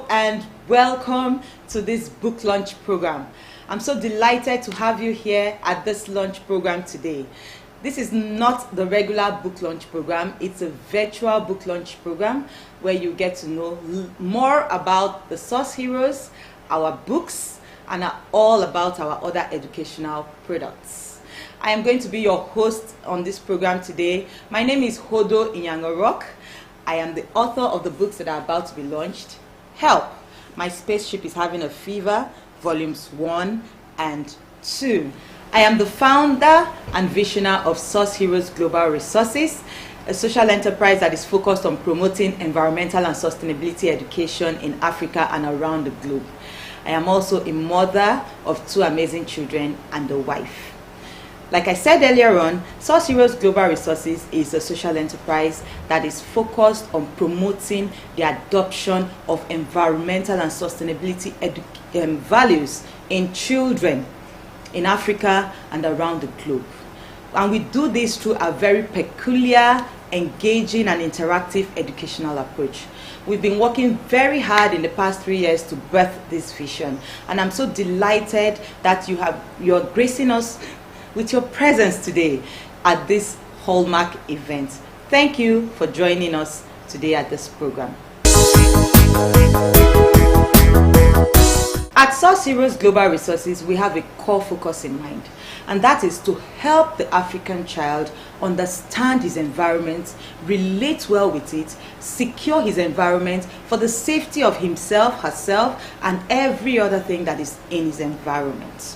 Hello and welcome to this book launch program. I'm so delighted to have you here at this launch program today. This is not the regular book launch program, it's a virtual book launch program where you get to know more about the Source Heroes, our books, and all about our other educational products. I am going to be your host on this program today. My name is Hodo Inyangorok. I am the author of the books that are about to be launched. Help! My Spaceship is Having a Fever, Volumes 1 and 2. I am the founder and visionary of Source Heroes Global Resources, a social enterprise that is focused on promoting environmental and sustainability education in Africa and around the globe. I am also a mother of 2 amazing children and a wife. Like I said earlier on, Source Heroes Global Resources is a social enterprise that is focused on promoting the adoption of environmental and sustainability values in children in Africa and around the globe. And we do this through a very peculiar, engaging and interactive educational approach. We've been working very hard in the past 3 years to birth this vision, and I'm so delighted that you're gracing us with your presence today at this hallmark event. Thank you for joining us today at this program. At Source Heroes Global Resources, we have a core focus in mind, and that is to help the African child understand his environment, relate well with it, secure his environment for the safety of himself, herself, and every other thing that is in his environment.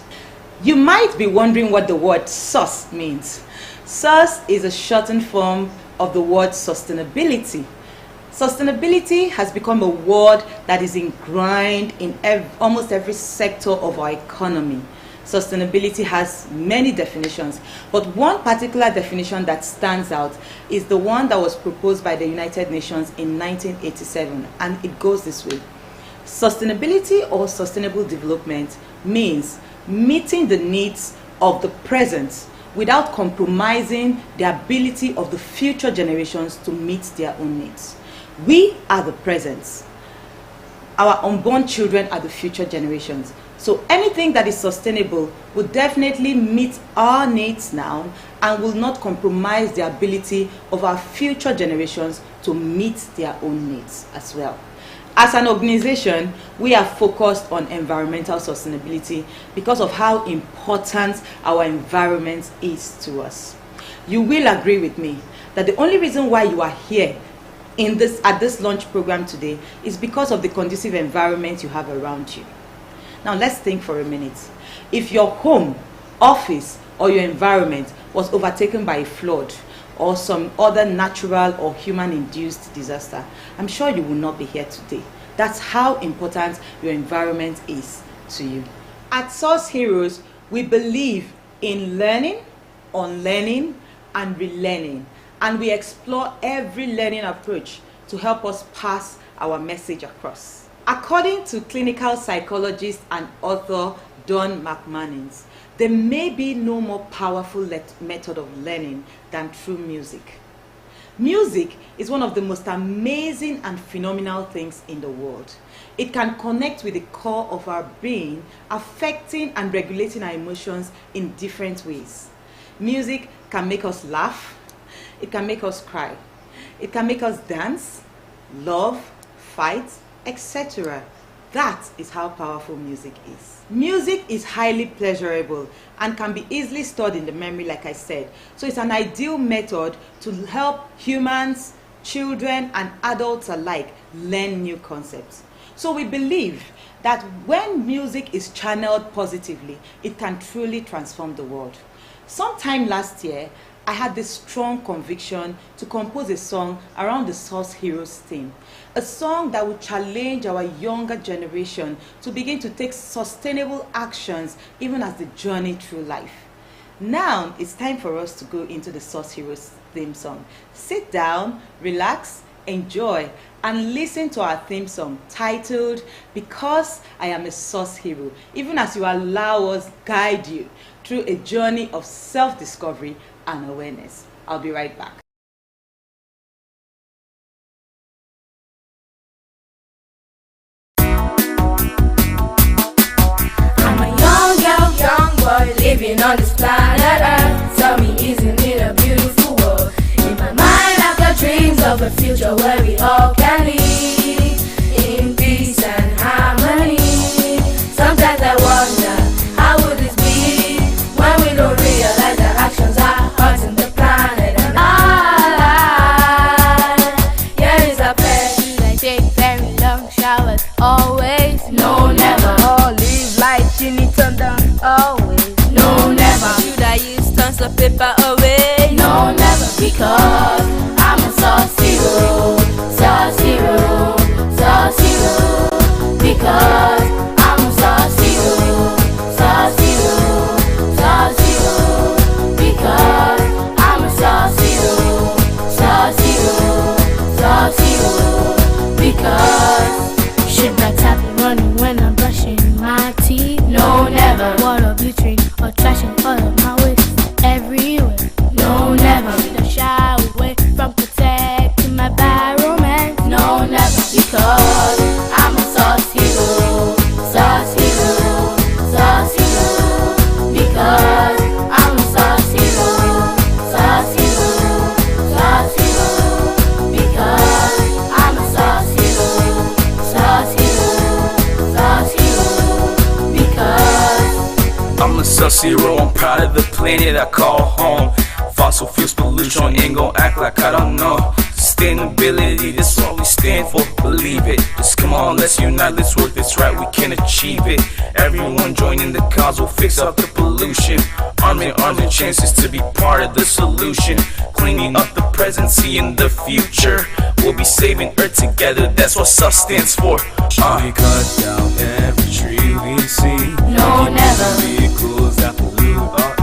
You might be wondering what the word SOS means. SOS is a shortened form of the word sustainability. Sustainability has become a word that is ingrained in almost every sector of our economy. Sustainability has many definitions, but one particular definition that stands out is the one that was proposed by the United Nations in 1987, and it goes this way. Sustainability or sustainable development means meeting the needs of the present without compromising the ability of the future generations to meet their own needs. We are the present. Our unborn children are the future generations. So anything that is sustainable will definitely meet our needs now and will not compromise the ability of our future generations to meet their own needs as well. As an organization, we are focused on environmental sustainability because of how important our environment is to us. You will agree with me that the only reason why you are here at this launch program today is because of the conducive environment you have around you. Now let's think for a minute. If your home, office, or your environment was overtaken by a flood or some other natural or human-induced disaster, I'm sure you will not be here today. That's how important your environment is to you. At Source Heroes, we believe in learning, unlearning, and relearning, and we explore every learning approach to help us pass our message across. According to clinical psychologist and author Don McManus, there may be no more powerful method of learning than through music. Music is one of the most amazing and phenomenal things in the world. It can connect with the core of our being, affecting and regulating our emotions in different ways. Music can make us laugh, it can make us cry, it can make us dance, love, fight, etc. That is how powerful music is. Music is highly pleasurable and can be easily stored in the memory, like I said. So it's an ideal method to help humans, children, and adults alike learn new concepts. So we believe that when music is channeled positively, it can truly transform the world. Sometime last year, I had this strong conviction to compose a song around the Source Heroes theme. A song that would challenge our younger generation to begin to take sustainable actions even as they journey through life. Now it's time for us to go into the Source Heroes theme song. Sit down, relax, enjoy, and listen to our theme song titled Because I Am a Source Hero, even as you allow us guide you through a journey of self-discovery and awareness. I'll be right back. living on this planet Earth. Tell me, isn't it a beautiful world? In my mind I've got dreams of a future where we all can live in peace and harmony. Sometimes I wonder, how would this be when we don't realize that actions are hurting the planet and our life? Here is a place. Should I take very long showers? Always. No, never. Or leave light in it undone? Always. No, never. Should I use tons of paper away? No, never. Because I'm a sauce hero. Sauce hero. Sauce hero. Because I'm a sauce hero. Sauce hero. Sauce hero. Because I'm a sauce hero. Sauce hero. Sauce hero. Because Should I tap it running when I'm brushing my teeth? no, never. Water bleaching or trashing all of my waste everywhere? No, never. Should I shy away from protecting my environment? No, never. Because I'm a sauce hero. Sauce hero. Sauce hero. Because I'm a sauce hero. Sauce hero. Sauce hero. Because I'm a sauce hero. Sauce hero. Sauce hero. Because I'm a sus hero, I'm proud of the planet I call home. Fossil fuels pollution ain't gon' act like I don't know. Sustainability, that's what we stand for, believe it. Just come on, let's unite, let's work this right, we can achieve it. Everyone joining the cause will fix up the pollution. Arming chances to be part of the solution. Cleaning up the present, seeing the future. We'll be saving Earth together, that's what SUS stands for. We cut down every tree we see. no, never. Vehicles that pollute our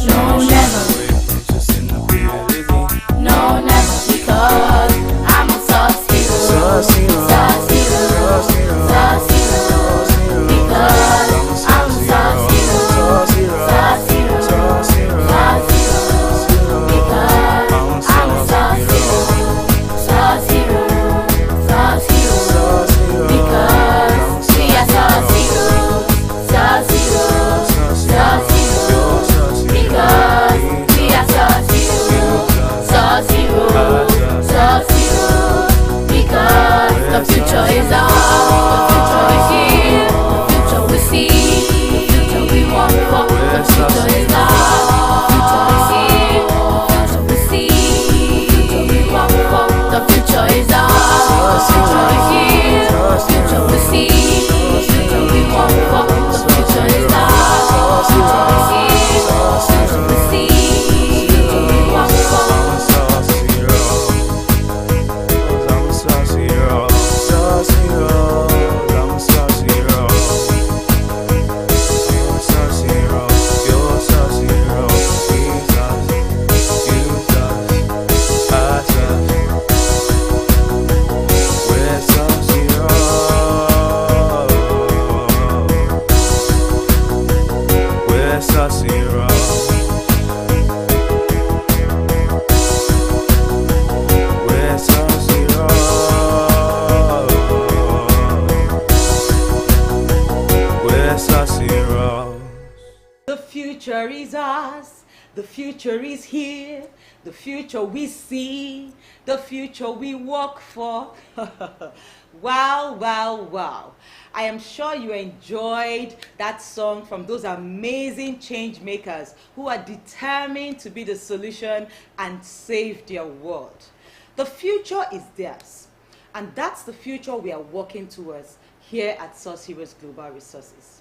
No, never. away from sustainability. No, never. Because I'm a sauce hero. Sauce hero. Sauce hero. Sauce hero. Sauce hero. Because I'm a sauce hero. Sauce hero. Sauce hero. Sauce hero. Sauce hero. Because I'm a sauce hero. Sauce hero. Sauce hero. Sauce hero. Because we are sauce heroes. Sauce heroes. Sauce heroes. Because we are sauce heroes. Sauce heroes. Sauce heroes. Because the future is ours. The future is here. The future we see. The future we want for. The future is ours. The future is here. The future we see. The future we want for. The future is ours. The future is here. The future we see. The future we want for. The future is ours. The future is here. The future we see. The future we want for. Sauce hero. I'm a sauce hero. Sauce hero. I'm a sauce hero. You're a sauce hero. You're a sauce hero. Use us. Use us. Us. We're sauce hero. We're sauce hero. We're sauce hero. We're sauce heroes. The future is ours. The future is here. The future we see. The future we work for. Wow, wow, wow. I am sure you enjoyed that song from those amazing change makers who are determined to be the solution and save their world. The future is theirs, and that's the future we are working towards here at SUS Heroes Global Resources.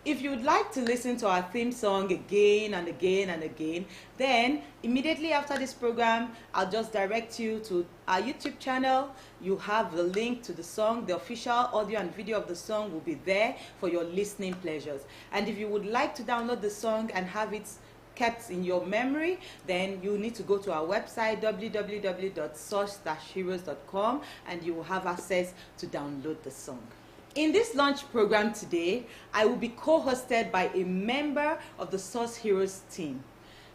If you would like to listen to our theme song again and again and again, then immediately after this program, I'll just direct you to our YouTube channel. You have the link to the song. The official audio and video of the song will be there for your listening pleasures. And if you would like to download the song and have it kept in your memory, then you need to go to our website www.sus-heroes.com and you will have access to download the song. In this launch program today, I will be co-hosted by a member of the SUS Heroes team.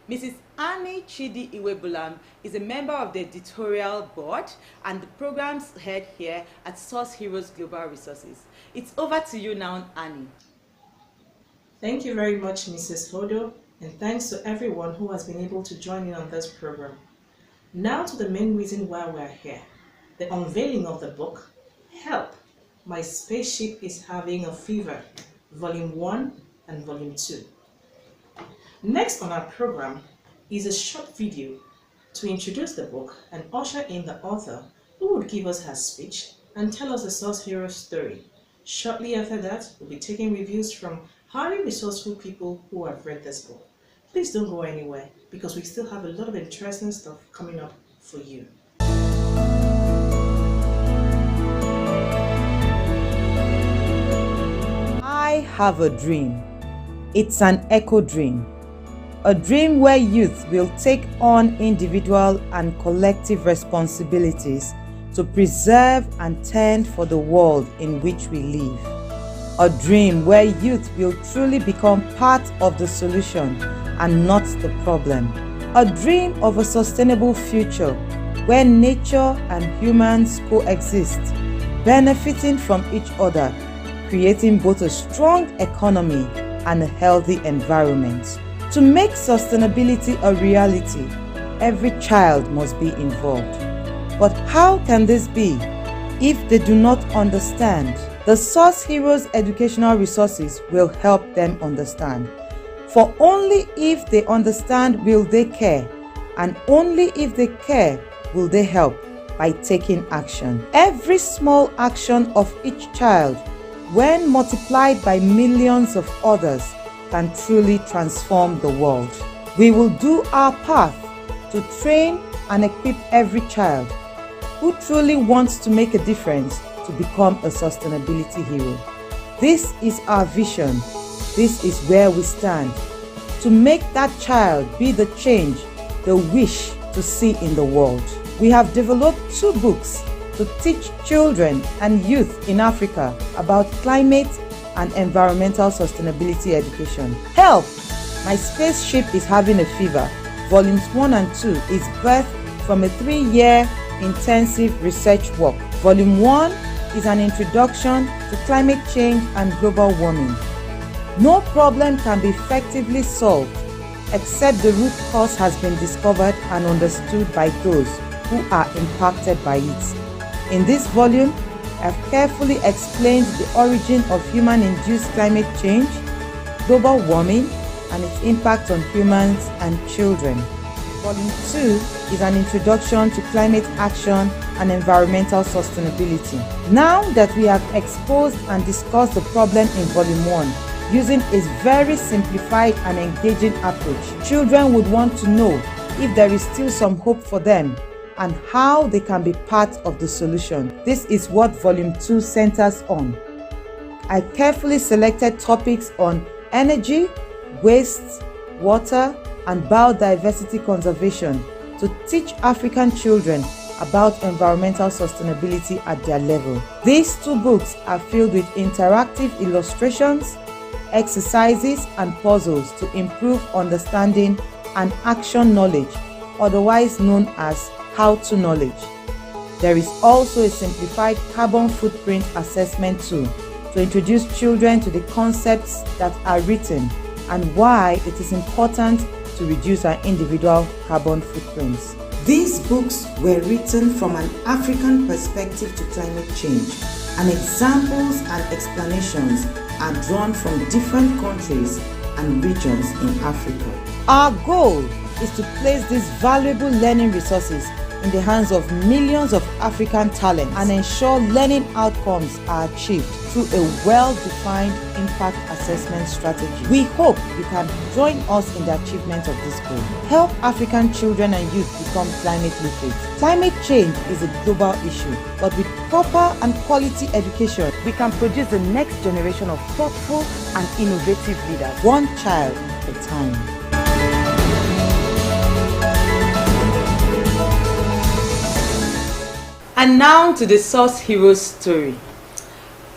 Mrs. Annie Chidi Iwebulam is a member of the editorial board and the program's head here at SUS Heroes Global Resources. It's over to you now, Annie. Thank you very much, Mrs. Hodo. and thanks to everyone who has been able to join in on this program. Now to the main reason why we're here, the unveiling of the book, Help! My Spaceship is Having a Fever, Volume 1 and Volume 2. Next on our program is a short video to introduce the book and usher in the author, who would give us her speech and tell us the source hero's story. Shortly after that, we'll be taking reviews from highly resourceful people who have read this book. Please don't go anywhere, because we still have a lot of interesting stuff coming up for you. I have a dream. It's an echo dream. A dream where youth will take on individual and collective responsibilities to preserve and tend for the world in which we live. A dream where youth will truly become part of the solution and not the problem. A dream of a sustainable future where nature and humans coexist, benefiting from each other, creating both a strong economy and a healthy environment. To make sustainability a reality, every child must be involved. But how can this be if they do not understand? The Source Heroes educational resources will help them understand. For only if they understand will they care, and only if they care will they help by taking action. Every small action of each child, when multiplied by millions of others, can truly transform the world. We will do our part to train and equip every child who truly wants to make a difference to become a sustainability hero. This is our vision. This is where we stand. To make that child be the change they wish to see in the world. We have developed 2 books to teach children and youth in Africa about climate and environmental sustainability education. Help! My Spaceship is Having a Fever, Volumes 1 and 2 is birthed from a 3-year intensive research work. Volume 1 is an introduction to climate change and global warming. No problem can be effectively solved except the root cause has been discovered and understood by those who are impacted by it. In this volume, I've carefully explained the origin of human-induced climate change, global warming, and its impact on humans and children. Volume 2 is an introduction to climate action and environmental sustainability. Now that we have exposed and discussed the problem in Volume 1, using a very simplified and engaging approach, children would want to know if there is still some hope for them and how they can be part of the solution. This is what Volume 2 centers on. I carefully selected topics on energy, waste, water, and biodiversity conservation to teach African children about environmental sustainability at their level. These 2 books are filled with interactive illustrations, exercises, and puzzles to improve understanding and action knowledge, otherwise known as how-to knowledge. There is also a simplified carbon footprint assessment tool to introduce children to the concepts that are written and why it is important to reduce our individual carbon footprints. These books were written from an African perspective to climate change, and examples and explanations are drawn from different countries and regions in Africa. Our goal is to place these valuable learning resources in the hands of millions of African talents and ensure learning outcomes are achieved through a well-defined impact assessment strategy. We hope you can join us in the achievement of this goal. Help African children and youth become climate literate. Climate change is a global issue, but with proper and quality education, we can produce the next generation of thoughtful and innovative leaders, one child at a time. And now to the Source Heroes story.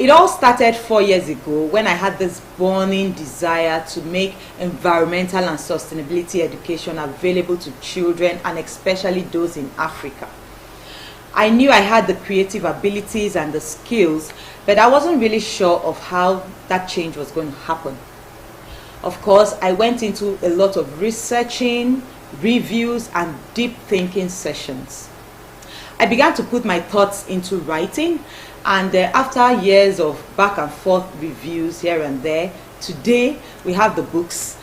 It all started 4 years ago when I had this burning desire to make environmental and sustainability education available to children, and especially those in Africa. I knew I had the creative abilities and the skills, but I wasn't really sure of how that change was going to happen. Of course, I went into a lot of researching, reviews, and deep thinking sessions. I began to put my thoughts into writing, and after years of back and forth reviews here and there, today we have the books.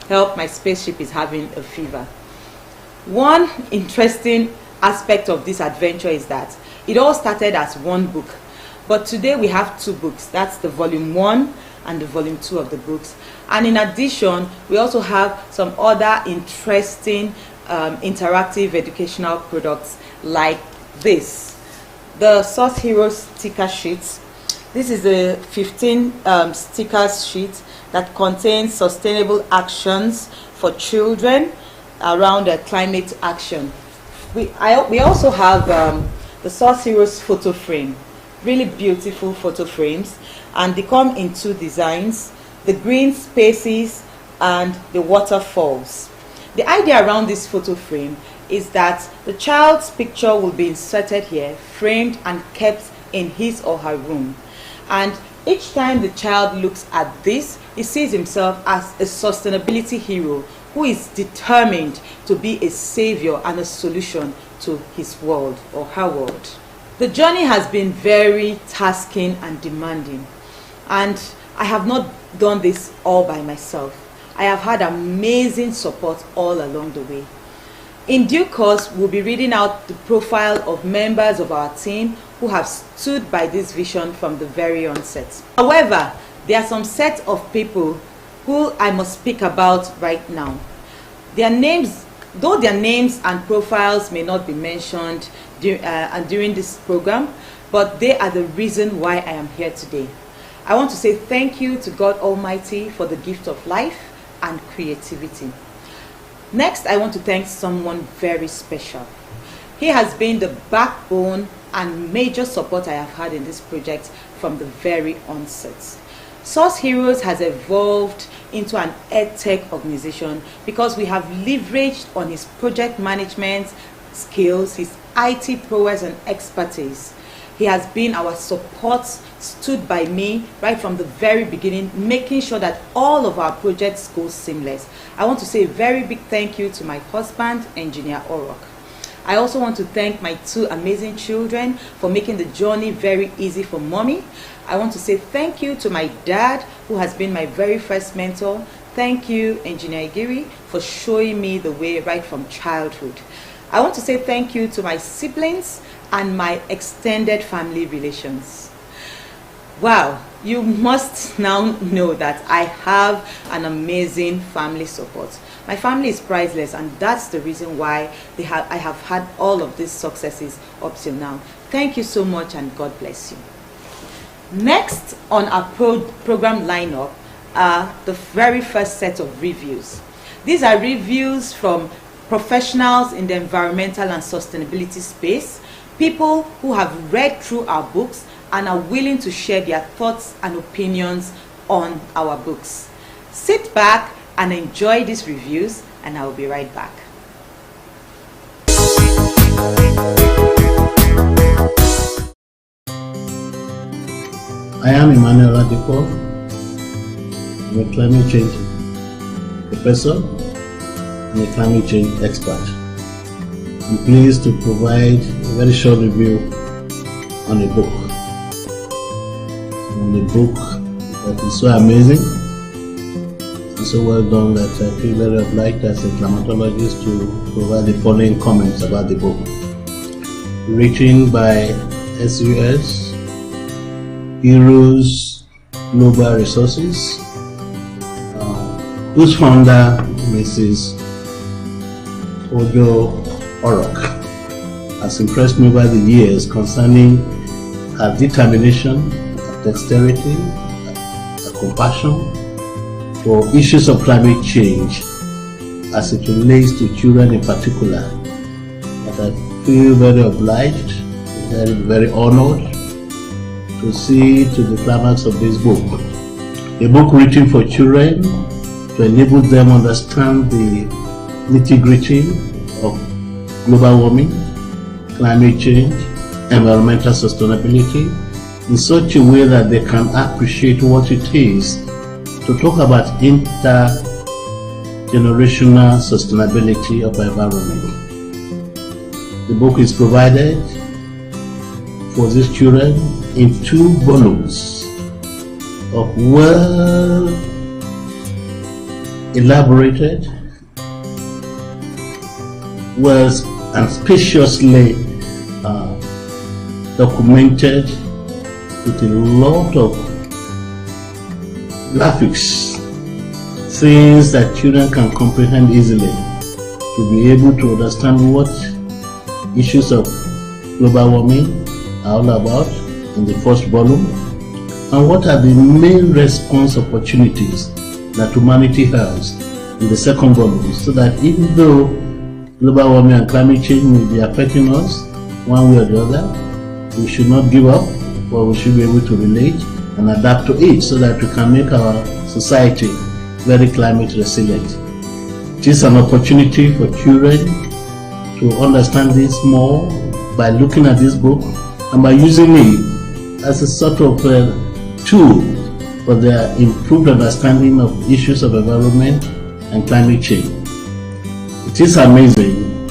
Help, My Spaceship is Having a Fever. One interesting aspect of this adventure is that it all started as one book, but today we have two books. That's the volume 1 and the volume 2 of the books. And in addition, we also have some other interesting interactive educational products like this, the Source Heroes sticker sheets. This is a 15 stickers sheet that contains sustainable actions for children around climate action. We also have the Source Heroes photo frame, really beautiful photo frames, and they come in two designs, the green spaces and the waterfalls. The idea around this photo frame is that the child's picture will be inserted here, framed and kept in his or her room. And each time the child looks at this, he sees himself as a sustainability hero who is determined to be a savior and a solution to his world or her world. The journey has been very tasking and demanding, and I have not done this all by myself. I have had amazing support all along the way. In due course, we'll be reading out the profile of members of our team who have stood by this vision from the very onset. However, there are some set of people who I must speak about right now. Their names, though their names and profiles may not be mentioned during this program, but they are the reason why I am here today. I want to say thank you to God Almighty for the gift of life and creativity. Next, I want to thank someone very special. He has been the backbone and major support I have had in this project from the very onset. Source Heroes has evolved into an EdTech organization because we have leveraged on his project management skills, his IT prowess and expertise. He has been our support, stood by me right from the very beginning, making sure that all of our projects go seamless. I want to say a very big thank you to my husband, Engineer Orok. I also want to thank my two amazing children for making the journey very easy for mommy. I want to say thank you to my dad, who has been my very first mentor. Thank you, Engineer Igiri, for showing me the way right from childhood. I want to say thank you to my siblings and my extended family relations. Wow, you must now know that I have an amazing family support. My family is priceless, and that's the reason why I have had all of these successes up till now. Thank you so much, and God bless you. Next on our program lineup are the very first set of reviews. These are reviews from professionals in the environmental and sustainability space, people who have read through our books and are willing to share their thoughts and opinions on our books. Sit back and enjoy these reviews, and I will be right back. I am Emmanuel Adepo. I'm a climate change professor and a climate change expert. I'm pleased to provide a very short review on a book. On a book that is so amazing and so well done that I feel very obliged as a climatologist to provide the following comments about the book. Written by SUS, Heroes Global Resources, whose founder, Mrs. Ojo Orok, has impressed me over the years concerning her determination, her dexterity, her compassion for issues of climate change as it relates to children in particular. That I feel very obliged, very honored to see to the climax of this book. A book written for children to enable them understand the nitty-gritty of global warming, climate change, environmental sustainability in such a way that they can appreciate what it is to talk about intergenerational sustainability of our environment. The book is provided for these children in 2 volumes of well elaborated, well and spaciously documented with a lot of graphics, things that children can comprehend easily, to be able to understand what issues of global warming are all about in the first volume, and what are the main response opportunities that humanity has in the second volume, so that even though global warming and climate change may be affecting us one way or the other, we should not give up, but we should be able to relate and adapt to it, so that we can make our society very climate resilient. It is an opportunity for children to understand this more by looking at this book and by using it as a sort of tool for their improved understanding of issues of environment and climate change. It is amazing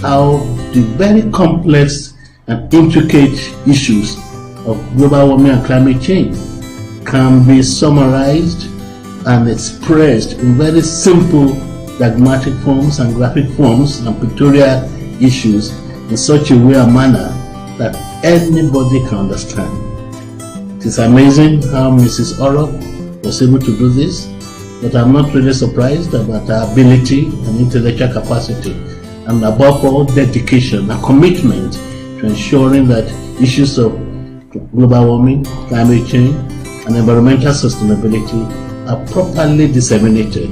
how the very complex and intricate issues of global warming and climate change can be summarized and expressed in very simple diagrammatic forms and graphic forms and pictorial issues in such a way and manner that anybody can understand. It is amazing how Mrs. Oro was able to do this, but I'm not really surprised about her ability and intellectual capacity, and above all, dedication and commitment to ensuring that issues of global warming, climate change, and environmental sustainability are properly disseminated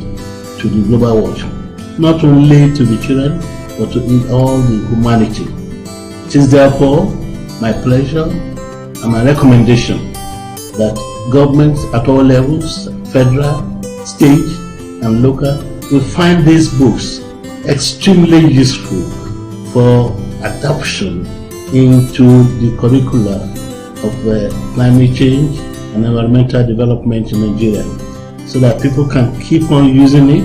to the global world, not only to the children, but to all the humanity. It is therefore my pleasure and my recommendation that governments at all levels, federal, state, and local, will find these books extremely useful for adoption into the curricula of climate change and environmental development in Nigeria, so that people can keep on using it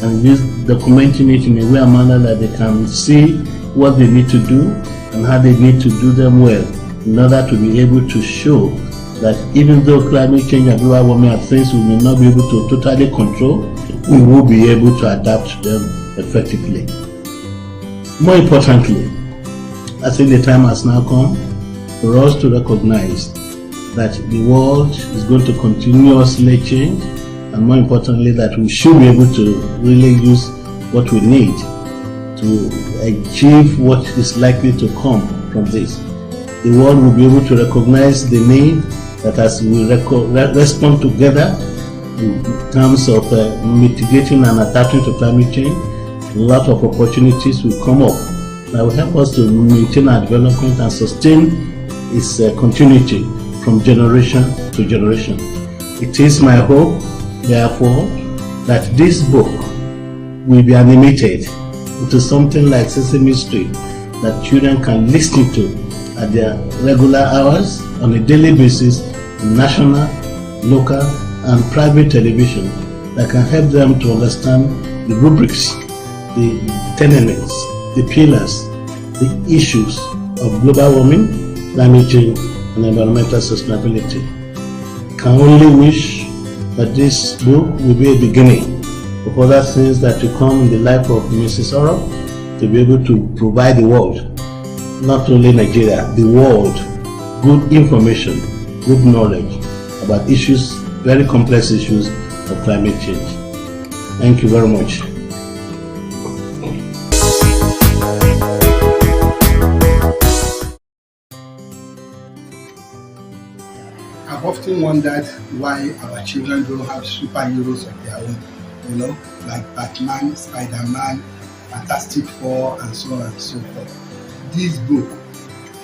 and documenting it in a way and manner that they can see what they need to do and how they need to do them well, in order to be able to show that even though climate change and global warming are things we may not be able to totally control, we will be able to adapt to them effectively. More importantly, I think the time has now come for us to recognize that the world is going to continuously change, and more importantly, that we should be able to really use what we need to achieve what is likely to come from this. The world will be able to recognize the need that as we respond together in terms of mitigating and adapting to climate change, a lot of opportunities will come up that will help us to maintain our development and sustain its continuity from generation to generation. It is my hope, therefore, that this book will be animated into something like Sesame Street that children can listen to at their regular hours on a daily basis in national, local, and private television, that can help them to understand the rubrics, the tenets, the pillars, the issues of global warming, climate change, and environmental sustainability. I can only wish that this book will be a beginning of other things that will come in the life of Mrs. Oro, to be able to provide the world, not only Nigeria, the world, good information, good knowledge about issues, very complex issues of climate change. Thank you very much. I've often wondered why our children don't have superheroes of their own, like Batman, Spider-Man, Fantastic Four, and so on and so forth. This book,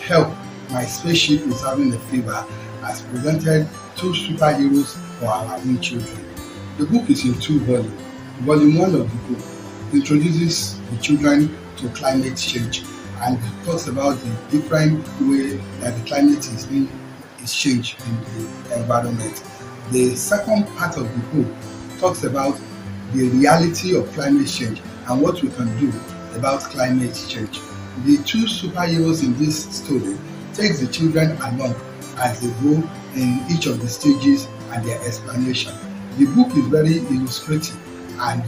Help, My Spaceship is Having a Fever, has presented 2 superheroes for our own children. The book is in 2 volumes. Volume 1 of the book introduces the children to climate change and talks about the different way that the climate is changed in the environment. The second part of the book talks about the reality of climate change and what we can do about climate change. The two superheroes in this story takes the children along as they go in each of the stages and their explanation. The book is very illustrative and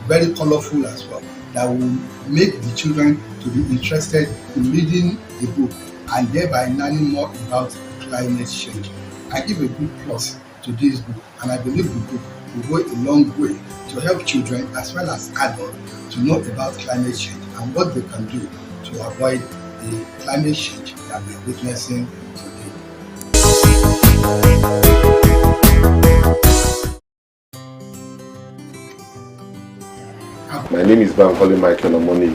very colorful as well, that will make the children to be interested in reading the book and thereby learning more about climate change. I give a good plus to this book, and I believe the book will go a long way to help children as well as adults to know about climate change and what they can do to avoid the climate change that we are witnessing today. My name is Bankole Michael Omoni.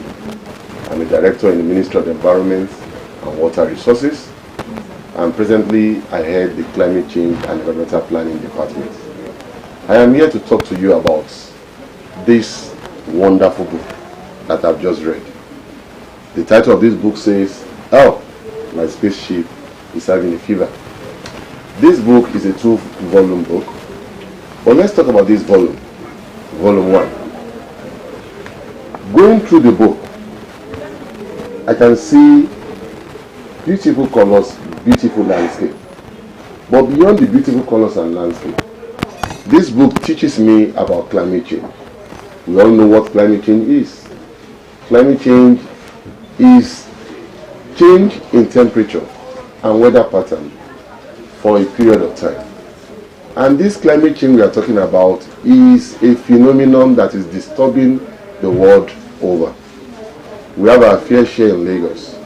I'm a director in the Ministry of Environment and Water Resources, and presently I head the Climate Change and Environmental Planning Department. I am here to talk to you about this wonderful book that I've just read. The title of this book says, "Oh, my spaceship is having a fever." This book is a 2-volume book, but let's talk about this volume, volume 1. Going through the book, I can see beautiful colors, beautiful landscape. But beyond the beautiful colors and landscape, this book teaches me about climate change. We all know what climate change is. Climate change is change in temperature and weather pattern for a period of time. And this climate change we are talking about is a phenomenon that is disturbing the world over. We have our fair share in Lagos.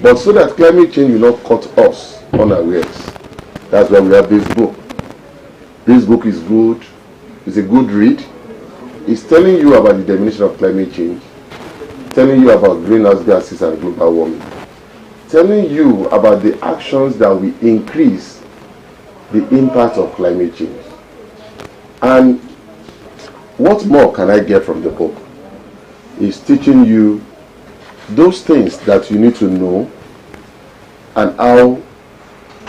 But so that climate change will not cut us unawares, that's why we have this book. This book is good. It's a good read. It's telling you about the definition of climate change, telling you about greenhouse gases and global warming, telling you about the actions that will increase the impact of climate change. And what more can I get from the book? It's teaching you those things that you need to know and how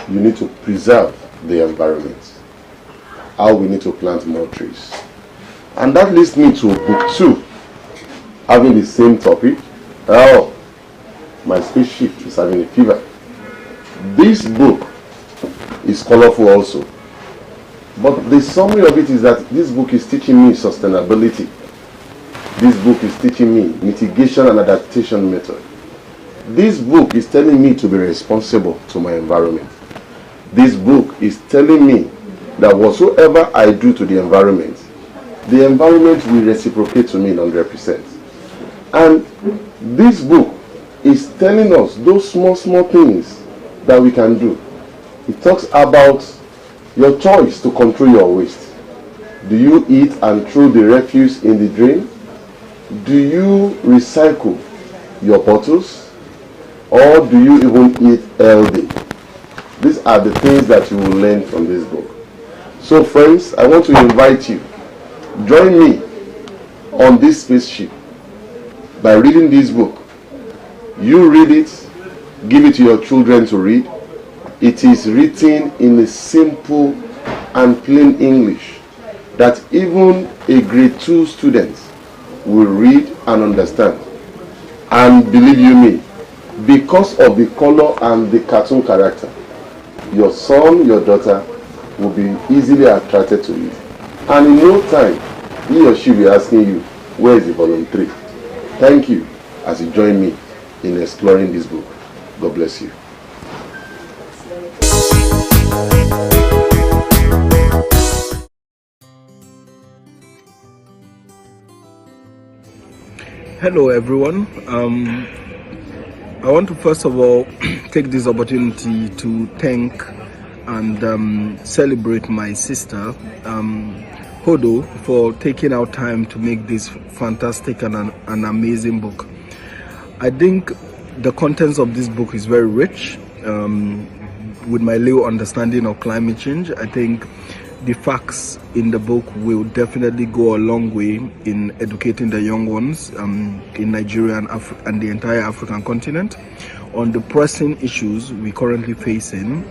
you need to preserve the environment, how we need to plant more trees. And that leads me to book 2, having the same topic. Oh, my spaceship is having a fever. This book is colorful also, but the summary of it is that this book is teaching me sustainability. This book is teaching me mitigation and adaptation method. This book is telling me to be responsible to my environment. This book is telling me that whatsoever I do to the environment will reciprocate to me in 100%. And this book is telling us those small things that we can do. It talks about your choice to control your waste. Do you eat and throw the refuse in the drain? Do you recycle your bottles? Or do you even eat healthy? These are the things that you will learn from this book. So friends, I want to invite you, join me on this spaceship by reading this book. You read it, give it to your children to read. It is written in a simple and plain English that even a grade 2 student will read and understand. And believe you me, because of the color and the cartoon character, your son, your daughter will be easily attracted to it. And in no time, he or she will be asking you, where is the volume 3? Thank you as you join me in exploring this book. God bless you. Hello everyone. I want to first of all take this opportunity to thank and celebrate my sister Hodo for taking out time to make this fantastic and an amazing book. I think the contents of this book is very rich. With my little understanding of climate change, I think the facts in the book will definitely go a long way in educating the young ones in Nigeria and the entire African continent on the pressing issues we currently facing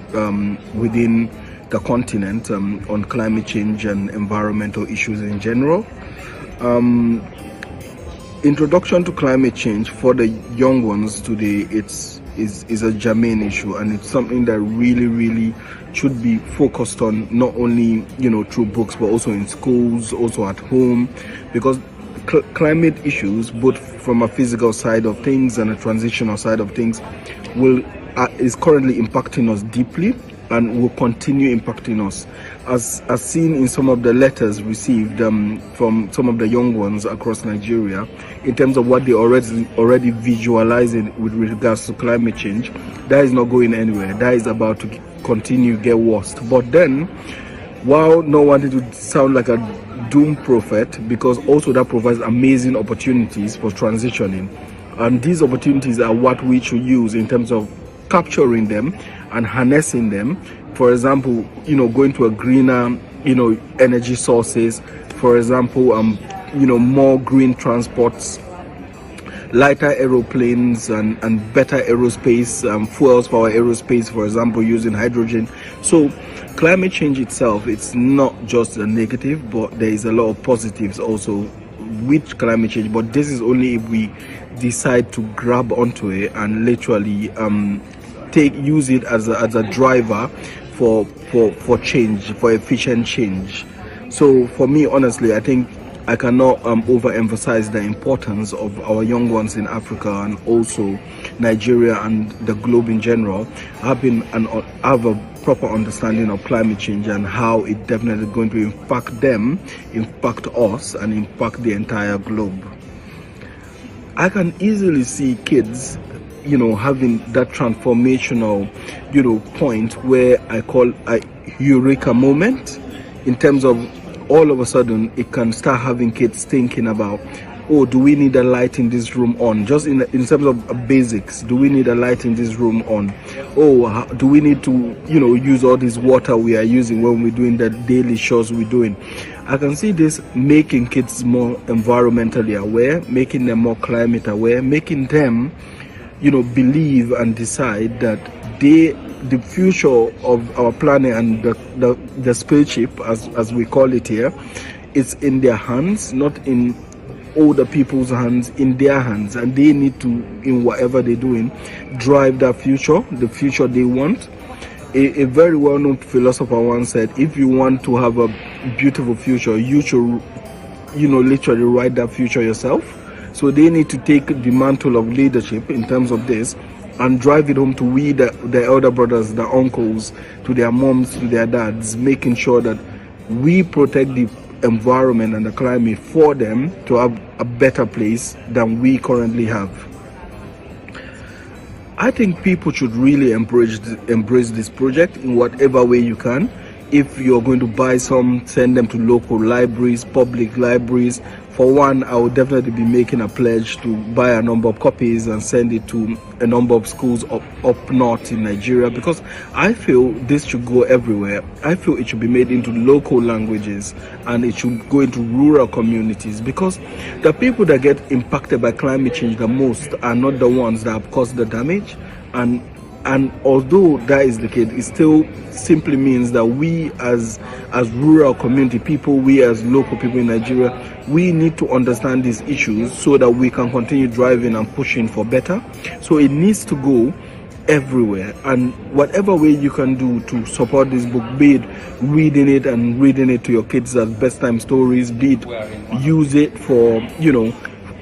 within the continent on climate change and environmental issues in general. Introduction to climate change for the young ones today, is a germane issue, and it's something that really should be focused on, not only through books, but also in schools, also at home, because climate issues, both from a physical side of things and a transitional side of things, is currently impacting us deeply and will continue impacting us, as seen in some of the letters received from some of the young ones across Nigeria, in terms of what they already visualizing with regards to climate change. That is not going anywhere. That is about to continue get worse. But then, while not wanting to sound like a doom prophet, because also that provides amazing opportunities for transitioning, and these opportunities are what we should use in terms of capturing them and harnessing them. For example, going to a greener, energy sources. For example, more green transports, lighter aeroplanes, and better aerospace fuels for our aerospace. For example, using hydrogen. So, climate change itself, it's not just a negative, but there is a lot of positives also with climate change. But this is only if we decide to grab onto it and literally use it as a driver for change, for efficient change. So for me, honestly, I think I cannot overemphasize the importance of our young ones in Africa and also Nigeria and the globe in general, have a proper understanding of climate change and how it definitely going to impact them, impact us, and impact the entire globe. I can easily see kids having that transformational point where I call a eureka moment, in terms of all of a sudden it can start having kids thinking about, oh, do we need a light in this room on? Just in terms of basics, do we need a light in this room on? Oh, do we need to use all this water we are using when we're doing the daily chores we're doing? I can see this making kids more environmentally aware, making them more climate aware, making them believe and decide that the future of our planet and the spaceship, as we call it here, is in their hands, not in older people's hands, in their hands, and they need to, in whatever they're doing, drive that future, the future they want. A very well-known philosopher once said, if you want to have a beautiful future, you should literally write that future yourself. So they need to take the mantle of leadership in terms of this and drive it home to the elder brothers, the uncles, to their moms, to their dads, making sure that we protect the environment and the climate for them to have a better place than we currently have. I think people should really embrace this project in whatever way you can. If you're going to buy some, send them to local libraries, public libraries. For one, I would definitely be making a pledge to buy a number of copies and send it to a number of schools up north in Nigeria, because I feel this should go everywhere. I feel it should be made into local languages and it should go into rural communities, because the people that get impacted by climate change the most are not the ones that have caused the damage. And although that is the case, it still simply means that we as rural community people, we as local people in Nigeria, we need to understand these issues so that we can continue driving and pushing for better. So it needs to go everywhere, and whatever way you can do to support this book, be it reading it and reading it to your kids as bedtime stories, be it use it for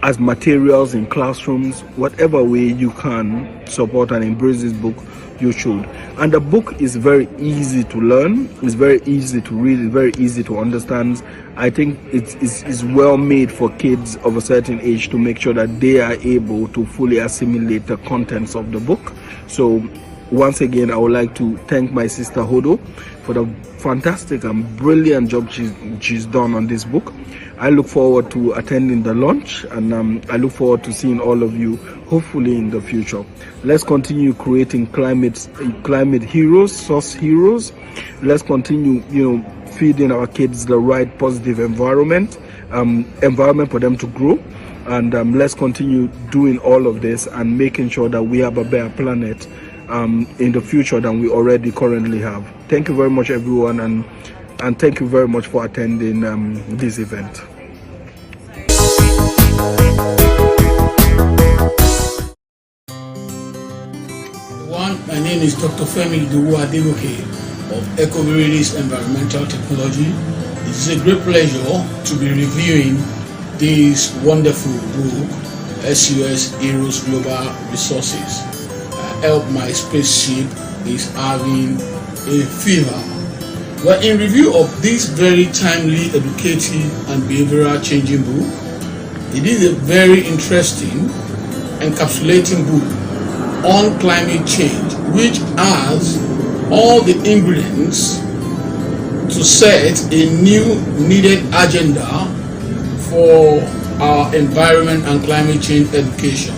as materials in classrooms, whatever way you can support and embrace this book, you should. And the book is very easy to learn, it's very easy to read, it's very easy to understand. I think it's well made for kids of a certain age to make sure that they are able to fully assimilate the contents of the book. So once again, I would like to thank my sister Hodo for the fantastic and brilliant job she's done on this book. I look forward to attending the launch, and I look forward to seeing all of you hopefully in the future. Let's continue creating climate heroes, source heroes. Let's continue feeding our kids the right positive environment for them to grow, and let's continue doing all of this and making sure that we have a better planet in the future than we already currently have. Thank you very much, everyone, and thank you very much for attending this event. My name is Dr. Femi Idowu Adegoke of Ecoviridis Environmental Technology. It is a great pleasure to be reviewing this wonderful book, SUS Heroes Global Resources. Help My Spaceship is Having a Fever. Well, in review of this very timely, educative and behavioral changing book, it is a very interesting, encapsulating book on climate change, which has all the ingredients to set a new needed agenda for our environment and climate change education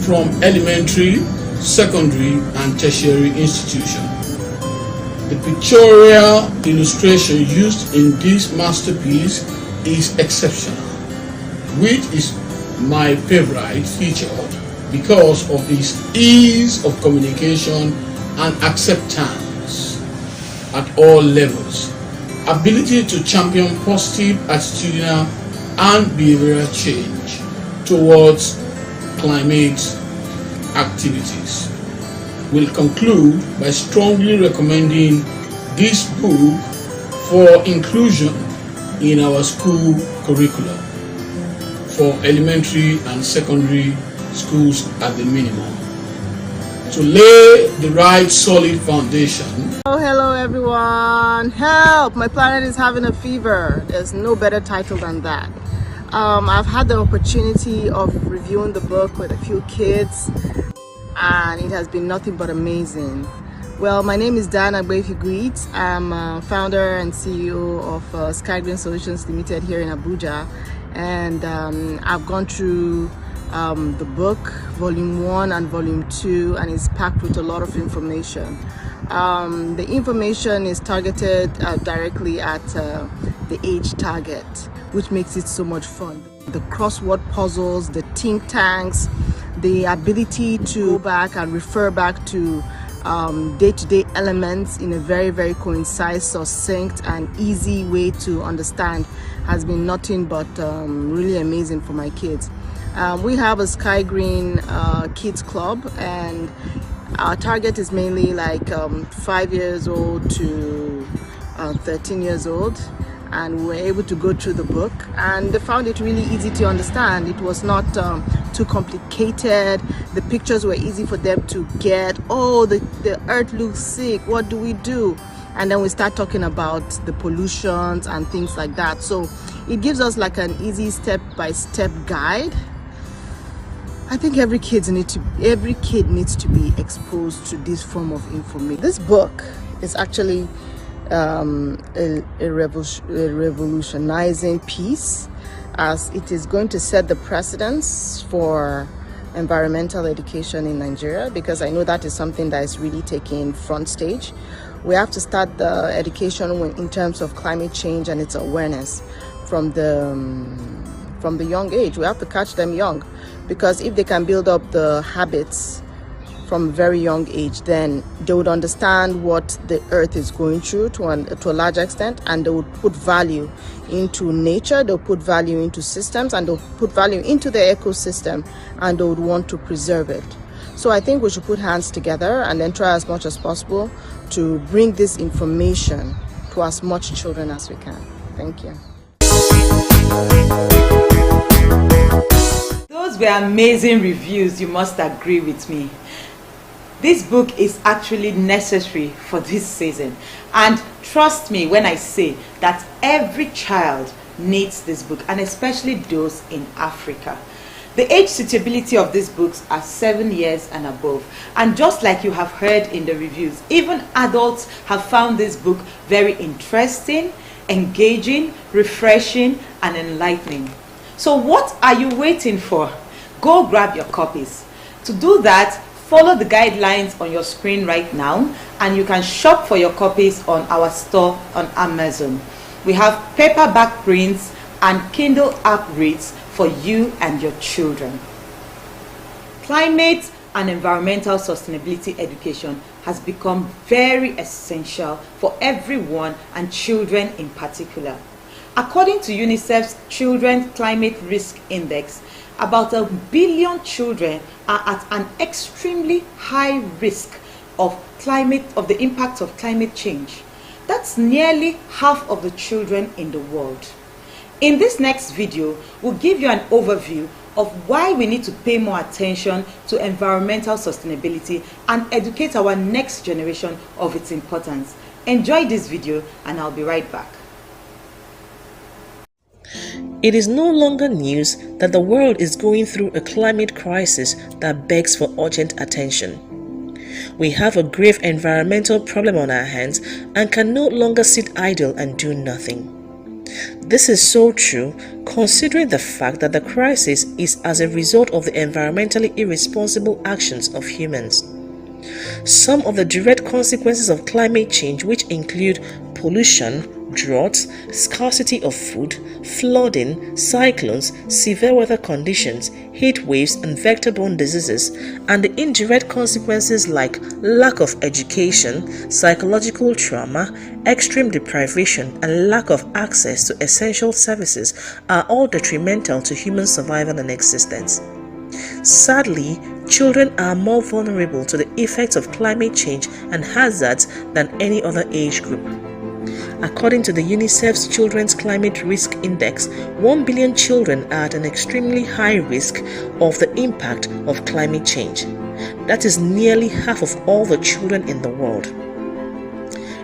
from elementary, secondary and tertiary institutions. The pictorial illustration used in this masterpiece is exceptional, which is my favorite feature because of its ease of communication and acceptance at all levels, ability to champion positive attitudinal and behavioral change towards climate activities. We'll conclude by strongly recommending this book for inclusion in our school curriculum for elementary and secondary schools at the minimum, to lay the right solid foundation. Oh, hello everyone. Help! My planet is having a fever. There's no better title than that. I've had the opportunity of reviewing the book with a few kids and it has been nothing but amazing. Well, my name is Diana Gbeifiguit. I'm founder and CEO of Sky Green Solutions Limited here in Abuja, and I've gone through the book, volume 1 and volume 2, and it's packed with a lot of information. The information is targeted directly at the age target, which makes it so much fun. The crossword puzzles, the think tanks, the ability to go back and refer back to day-to-day elements in a very, very concise, succinct and easy way to understand has been nothing but really amazing for my kids. We have a Sky Green Kids Club, and our target is mainly like 5 years old to 13 years old, and we were able to go through the book and they found it really easy to understand. It was not too complicated. The pictures were easy for them to get. Oh, the earth looks sick, what do we do? And then we start talking about the pollutions and things like that. So it gives us like an easy step-by-step guide. I think every kid needs to be exposed to this form of information. This book is actually a revolutionizing piece, as it is going to set the precedence for environmental education in Nigeria, because I know that is something that is really taking front stage. We have to start the education in terms of climate change and its awareness from the young age. We have to catch them young, because if they can build up the habits from a very young age, then they would understand what the earth is going through to a large extent, and they would put value into nature, they'll put value into systems, and they'll put value into the ecosystem, and they would want to preserve it. So I think we should put hands together and then try as much as possible to bring this information to as much children as we can. Thank you. Those were amazing reviews, you must agree with me. This book is actually necessary for this season, and trust me when I say that every child needs this book, and especially those in Africa. The age suitability of these books are 7 years and above, and just like you have heard in the reviews, even adults have found this book very interesting, engaging, refreshing and enlightening. So what are you waiting for? Go grab your copies. To do that, follow the guidelines on your screen right now, and you can shop for your copies on our store on Amazon. We have paperback prints and Kindle app reads for you and your children. Climate and environmental sustainability education has become very essential for everyone and children in particular. According to Unicef's Children's Climate Risk Index, about 1 billion children are at an extremely high risk of the impact of climate change. That's nearly half of the children in the world. In this next video, we'll give you an overview of why we need to pay more attention to environmental sustainability and educate our next generation of its importance. Enjoy this video and I'll be right back. It is no longer news that the world is going through a climate crisis that begs for urgent attention. We have a grave environmental problem on our hands and can no longer sit idle and do nothing. This is so true considering the fact that the crisis is as a result of the environmentally irresponsible actions of humans. Some of the direct consequences of climate change, which include pollution, droughts, scarcity of food, flooding, cyclones, severe weather conditions, heat waves and vector-borne diseases, and the indirect consequences like lack of education, psychological trauma, extreme deprivation, and lack of access to essential services are all detrimental to human survival and existence. Sadly, children are more vulnerable to the effects of climate change and hazards than any other age group. According to the Unicef's Children's Climate Risk Index, 1 billion children are at an extremely high risk of the impact of climate change. That is nearly half of all the children in the world.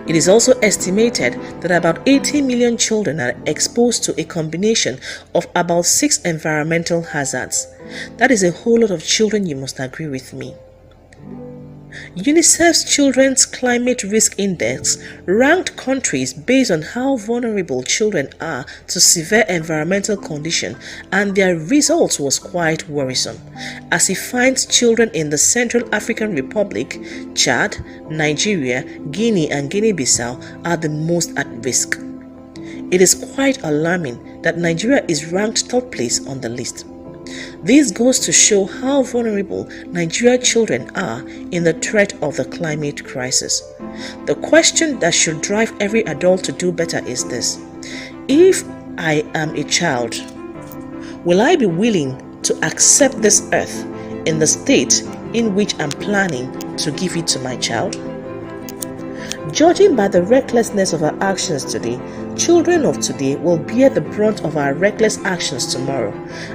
It is also estimated that about 80 million children are exposed to a combination of about 6 environmental hazards. That is a whole lot of children, you must agree with me. UNICEF's Children's Climate Risk Index ranked countries based on how vulnerable children are to severe environmental conditions, and their results was quite worrisome, as it finds children in the Central African Republic, Chad, Nigeria, Guinea and Guinea-Bissau are the most at risk. It is quite alarming that Nigeria is ranked third place on the list. This goes to show how vulnerable Nigerian children are in the threat of the climate crisis. The question that should drive every adult to do better is this: if I am a child, will I be willing to accept this earth in the state in which I'm planning to give it to my child? Judging by the recklessness of our actions today, children of today will bear the brunt of our reckless actions tomorrow,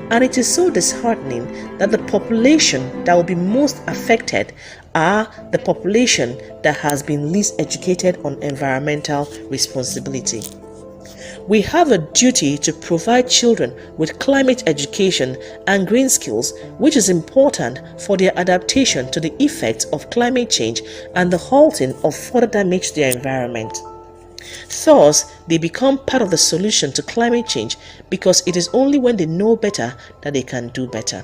and it is so disheartening that the population that will be most affected are the population that has been least educated on environmental responsibility. We have a duty to provide children with climate education and green skills, which is important for their adaptation to the effects of climate change and the halting of further damage to their environment. Thus, they become part of the solution to climate change, because it is only when they know better that they can do better.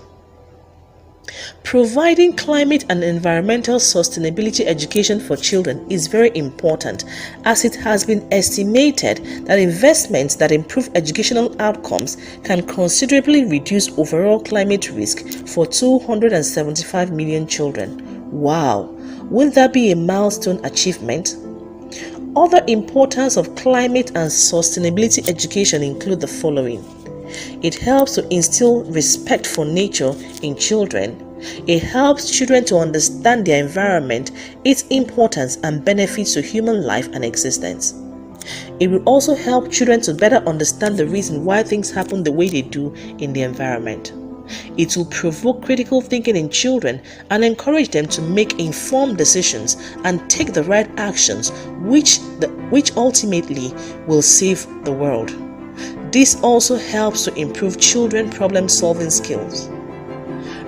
Providing climate and environmental sustainability education for children is very important, as it has been estimated that investments that improve educational outcomes can considerably reduce overall climate risk for 275 million children. Wow! Wouldn't that be a milestone achievement? Other importance of climate and sustainability education include the following. It helps to instill respect for nature in children. It helps children to understand their environment, its importance and benefits to human life and existence. It will also help children to better understand the reason why things happen the way they do in the environment. It will provoke critical thinking in children and encourage them to make informed decisions and take the right actions, which ultimately will save the world. This also helps to improve children's problem-solving skills.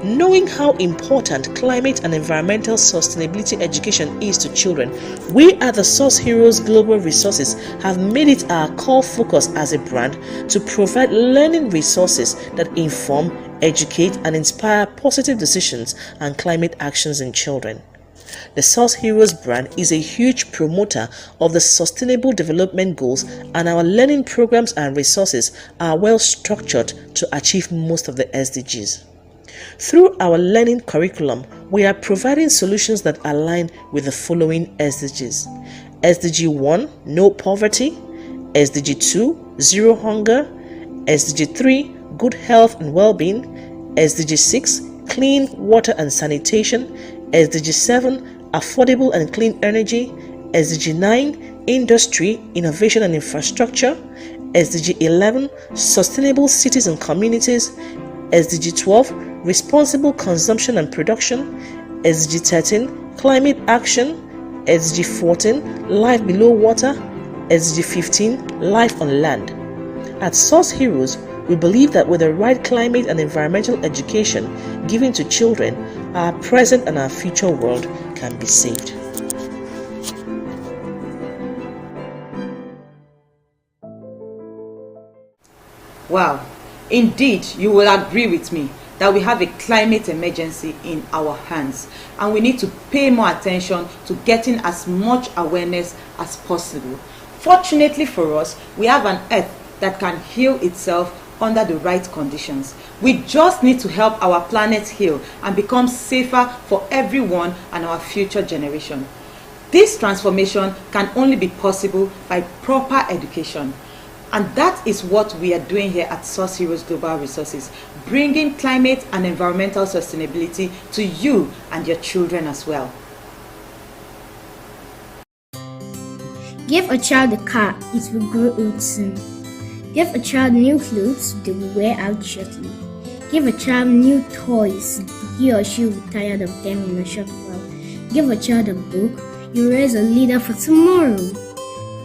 Knowing how important climate and environmental sustainability education is to children, we at the Source Heroes Global Resources have made it our core focus as a brand to provide learning resources that inform, educate, and inspire positive decisions and climate actions in children. The Source Heroes brand is a huge promoter of the Sustainable Development Goals, and our learning programs and resources are well structured to achieve most of the SDGs. Through our learning curriculum, we are providing solutions that align with the following SDGs. SDG 1, no poverty. SDG 2, zero hunger. SDG 3, good health and well-being. SDG 6, clean water and sanitation. SDG 7, affordable and clean energy. SDG 9, industry, innovation and infrastructure. SDG 11, sustainable cities and communities. SDG 12, responsible consumption and production. SDG 13, climate action. SDG 14, life below water. SDG 15, life on land. At Source Heroes, we believe that with the right climate and environmental education given to children, our present and our future world can be saved. Wow, indeed, you will agree with me that we have a climate emergency in our hands, and we need to pay more attention to getting as much awareness as possible. Fortunately for us, we have an earth that can heal itself under the right conditions. We just need to help our planet heal and become safer for everyone and our future generation. This transformation can only be possible by proper education. And that is what we are doing here at Source Heroes Global Resources, bringing climate and environmental sustainability to you and your children as well. Give a child a car, it will grow old soon. Give a child new clothes, they will wear out shortly. Give a child new toys, he or she will be tired of them in a short while. Give a child a book, you raise a leader for tomorrow.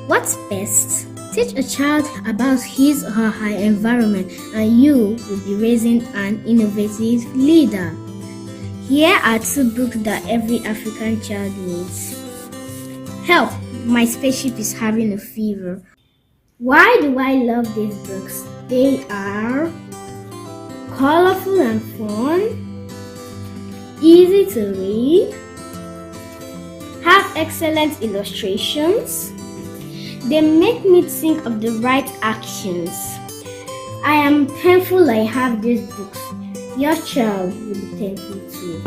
What's best? Teach a child about his or her environment, and you will be raising an innovative leader. Here are 2 books that every African child needs. Help! My spaceship is having a fever. Why do I love these books? They are colorful and fun, easy to read, have excellent illustrations. They make me think of the right actions. I am thankful I have these books. Your child will be thankful too.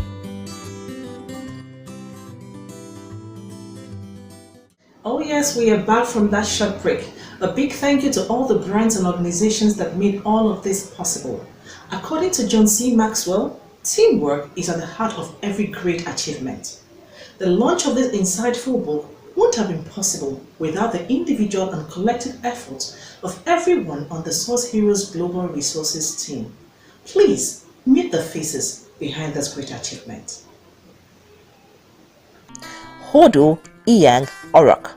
Oh yes, we are back from that short break. A big thank you to all the brands and organizations that made all of this possible. According to John C. Maxwell, teamwork is at the heart of every great achievement. The launch of this insightful book wouldn't have been possible without the individual and collective efforts of everyone on the Source Heroes Global Resources team. Please meet the faces behind this great achievement. Hodo Iyang Orok.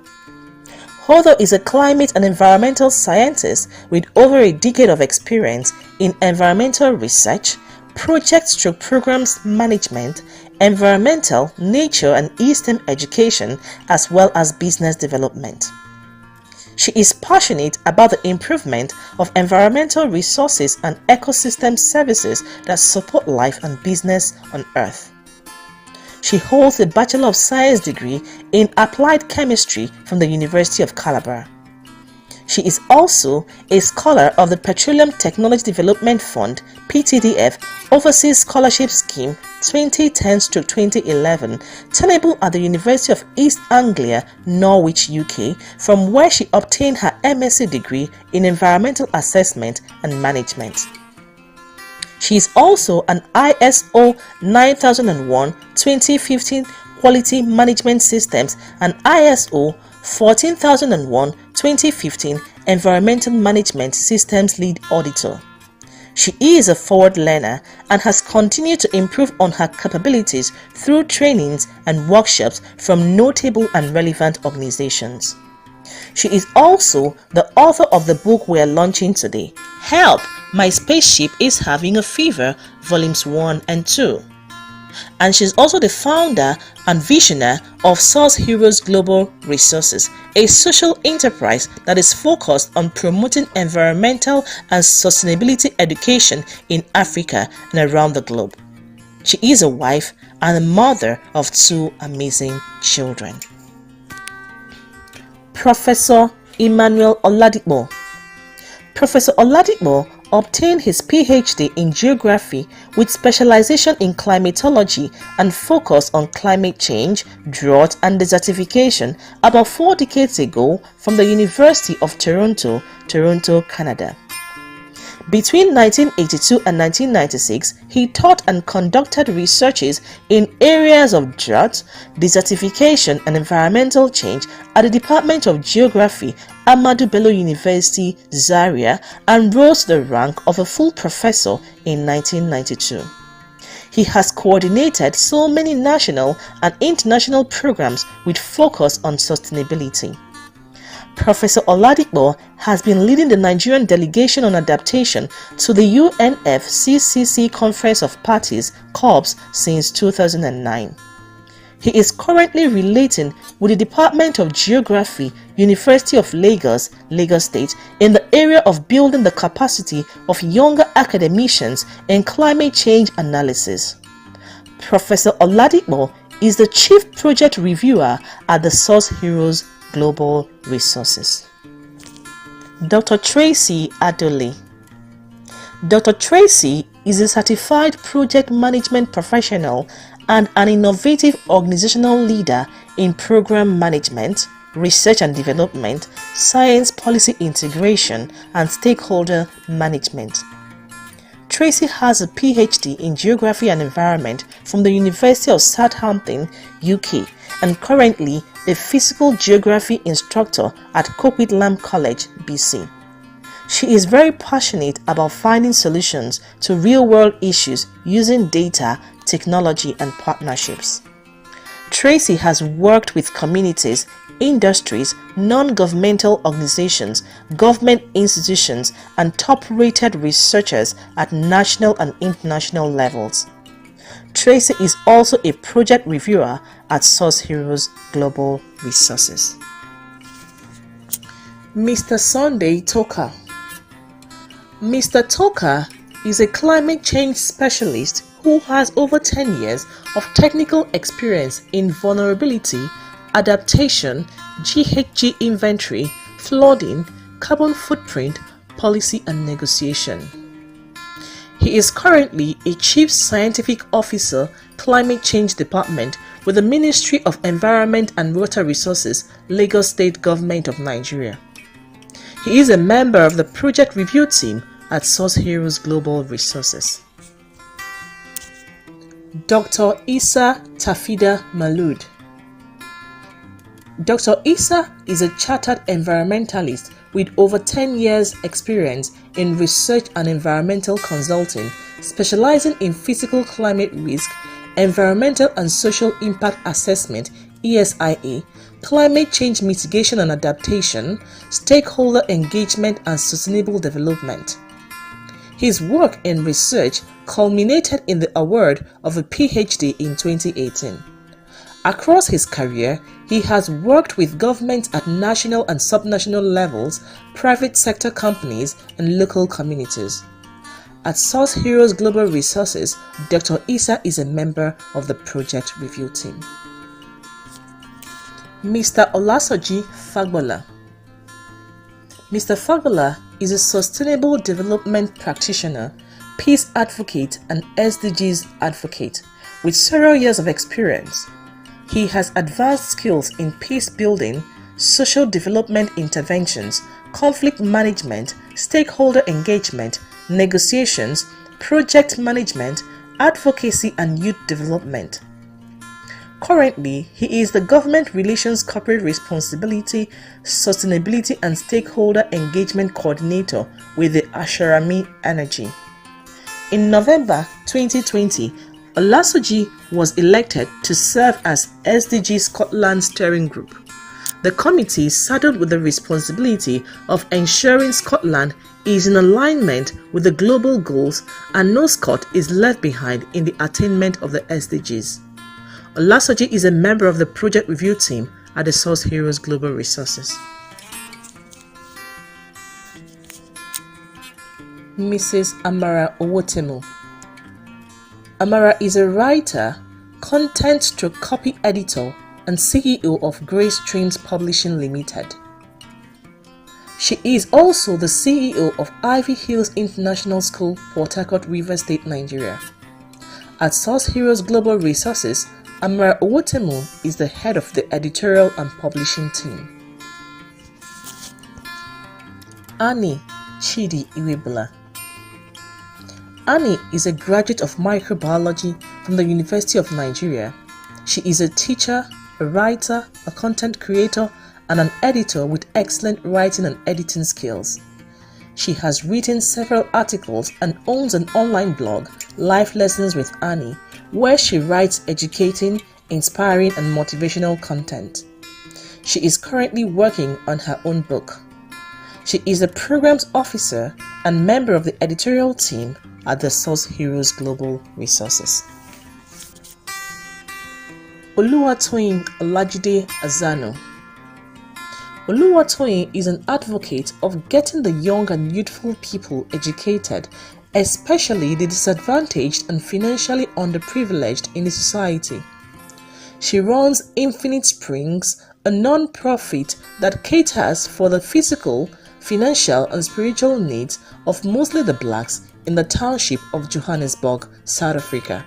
Hodo is a climate and environmental scientist with over a decade of experience in environmental research, project/programs management, environmental, nature and STEM education, as well as business development. She is passionate about the improvement of environmental resources and ecosystem services that support life and business on Earth. She holds a Bachelor of Science degree in Applied Chemistry from the University of Calabar. She is also a scholar of the Petroleum Technology Development Fund (PTDF) Overseas Scholarship Scheme 2010-2011, tenable at the University of East Anglia, Norwich, UK, from where she obtained her MSc degree in Environmental Assessment and Management. She is also an ISO 9001-2015 Quality Management Systems and ISO 14001-2015 Environmental Management Systems Lead Auditor. She is a forward learner and has continued to improve on her capabilities through trainings and workshops from notable and relevant organizations. She is also the author of the book we are launching today, Help! My Spaceship is Having a Fever, Volumes 1 and 2. And she's also the founder and visionary of Source Heroes Global Resources, a social enterprise that is focused on promoting environmental and sustainability education in Africa and around the globe. She is a wife and a mother of 2 amazing children. Professor Emmanuel Oladipo. Professor Oladipo obtained his PhD in geography with specialization in climatology and focus on climate change, drought and desertification about 4 decades ago from the University of Toronto, Toronto, Canada. Between 1982 and 1996, he taught and conducted researches in areas of drought, desertification and environmental change at the Department of Geography, Ahmadu Bello University, Zaria, and rose to the rank of a full professor in 1992. He has coordinated so many national and international programs with focus on sustainability. Professor Oladipo has been leading the Nigerian delegation on adaptation to the UNFCCC Conference of Parties (COPs) since 2009. He is currently relating with the Department of Geography, University of Lagos, Lagos State, in the area of building the capacity of younger academicians in climate change analysis. Professor Oladipo is the Chief Project Reviewer at the Source Heroes Global Resources. Dr. Tracy Adelie. Dr. Tracy is a certified project management professional and an innovative organizational leader in program management, research and development, science policy integration, and stakeholder management. Tracy has a PhD in Geography and Environment from the University of Southampton, UK, and currently a physical geography instructor at Coquitlam College, BC. She is very passionate about finding solutions to real-world issues using data, technology, and partnerships. Tracy has worked with communities, industries, non-governmental organizations, government institutions, and top-rated researchers at national and international levels. Tracy is also a project reviewer at Source Heroes Global Resources. Mr. Sunday Toka. Mr. Toka is a climate change specialist who has over 10 years of technical experience in vulnerability, adaptation, GHG inventory, flooding, carbon footprint, policy and negotiation. He is currently a Chief Scientific Officer, Climate Change Department with the Ministry of Environment and Water Resources, Lagos State Government of Nigeria. He is a member of the project review team at Source Heroes Global Resources. Dr. Isa Tafida Malud. Dr. Isa is a chartered environmentalist with over 10 years experience in research and environmental consulting, specializing in physical climate risk, environmental and social impact assessment (ESIA), climate change mitigation and adaptation, stakeholder engagement and sustainable development. His work in research culminated in the award of a PhD in 2018. Across his career, he has worked with governments at national and subnational levels, private sector companies, and local communities. At Source Heroes Global Resources, Dr. Isa is a member of the project review team. Mr. Olasoji Fagbola. Mr. Fagbola is a sustainable development practitioner, peace advocate, and SDGs advocate with several years of experience. He has advanced skills in peace building, social development interventions, conflict management, stakeholder engagement, negotiations, project management, advocacy, and youth development. Currently, he is the Government Relations Corporate Responsibility, Sustainability and Stakeholder Engagement Coordinator with the Asharami Energy. In November 2020, Olasoji was elected to serve as SDG Scotland Steering Group. The committee saddled with the responsibility of ensuring Scotland is in alignment with the global goals and no Scot is left behind in the attainment of the SDGs. Olasoji is a member of the project review team at the Source Heroes Global Resources. Mrs. Amara Owotemu. Amara is a writer, content/copy editor, and CEO of Grey Streams Publishing Limited. She is also the CEO of Ivy Hills International School, Port Harcourt, Rivers State, Nigeria. At Source Heroes Global Resources, Amara Owotemu is the head of the editorial and publishing team. Annie Chidi Iwebula. Annie is a graduate of microbiology from the University of Nigeria. She is a teacher, a writer, a content creator, and an editor with excellent writing and editing skills. She has written several articles and owns an online blog, Life Lessons with Annie, where she writes educating, inspiring, and motivational content. She is currently working on her own book. She is a programs officer and member of the editorial team at the Source Heroes Global Resources. Oluwatoyin Olajide Azano. Oluwatoyin is an advocate of getting the young and youthful people educated, especially the disadvantaged and financially underprivileged in the society. She runs Infinite Springs, a non-profit that caters for the physical, financial, and spiritual needs of mostly the blacks in the township of Johannesburg, South Africa,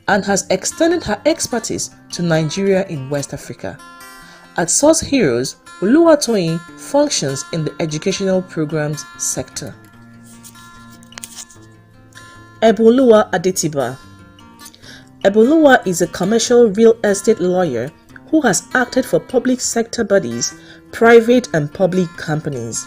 and has extended her expertise to Nigeria in West Africa. At Source Heroes, Oluwatoyin functions in the educational programs sector. Eboluwa Adetiba. Eboluwa is a commercial real estate lawyer who has acted for public sector bodies, private and public companies.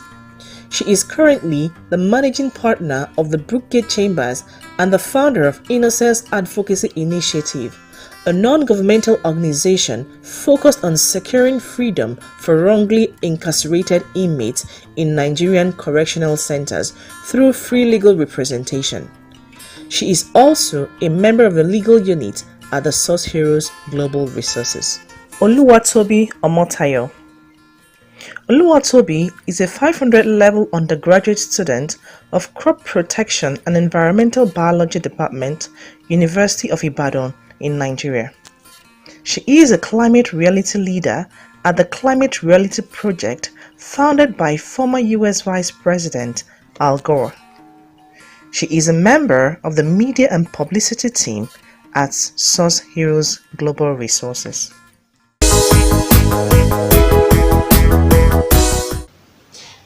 She is currently the managing partner of the Brookgate Chambers and the founder of Innocence Advocacy Initiative, a non-governmental organization focused on securing freedom for wrongly incarcerated inmates in Nigerian correctional centers through free legal representation. She is also a member of the legal unit at the Source Heroes Global Resources. Oluwatobi Omotayo. Oluwatobi is a 500 level undergraduate student of Crop Protection and Environmental Biology Department, University of Ibadan in Nigeria. She is a climate reality leader at the Climate Reality Project founded by former US Vice President Al Gore. She is a member of the media and publicity team at Source Heroes Global Resources.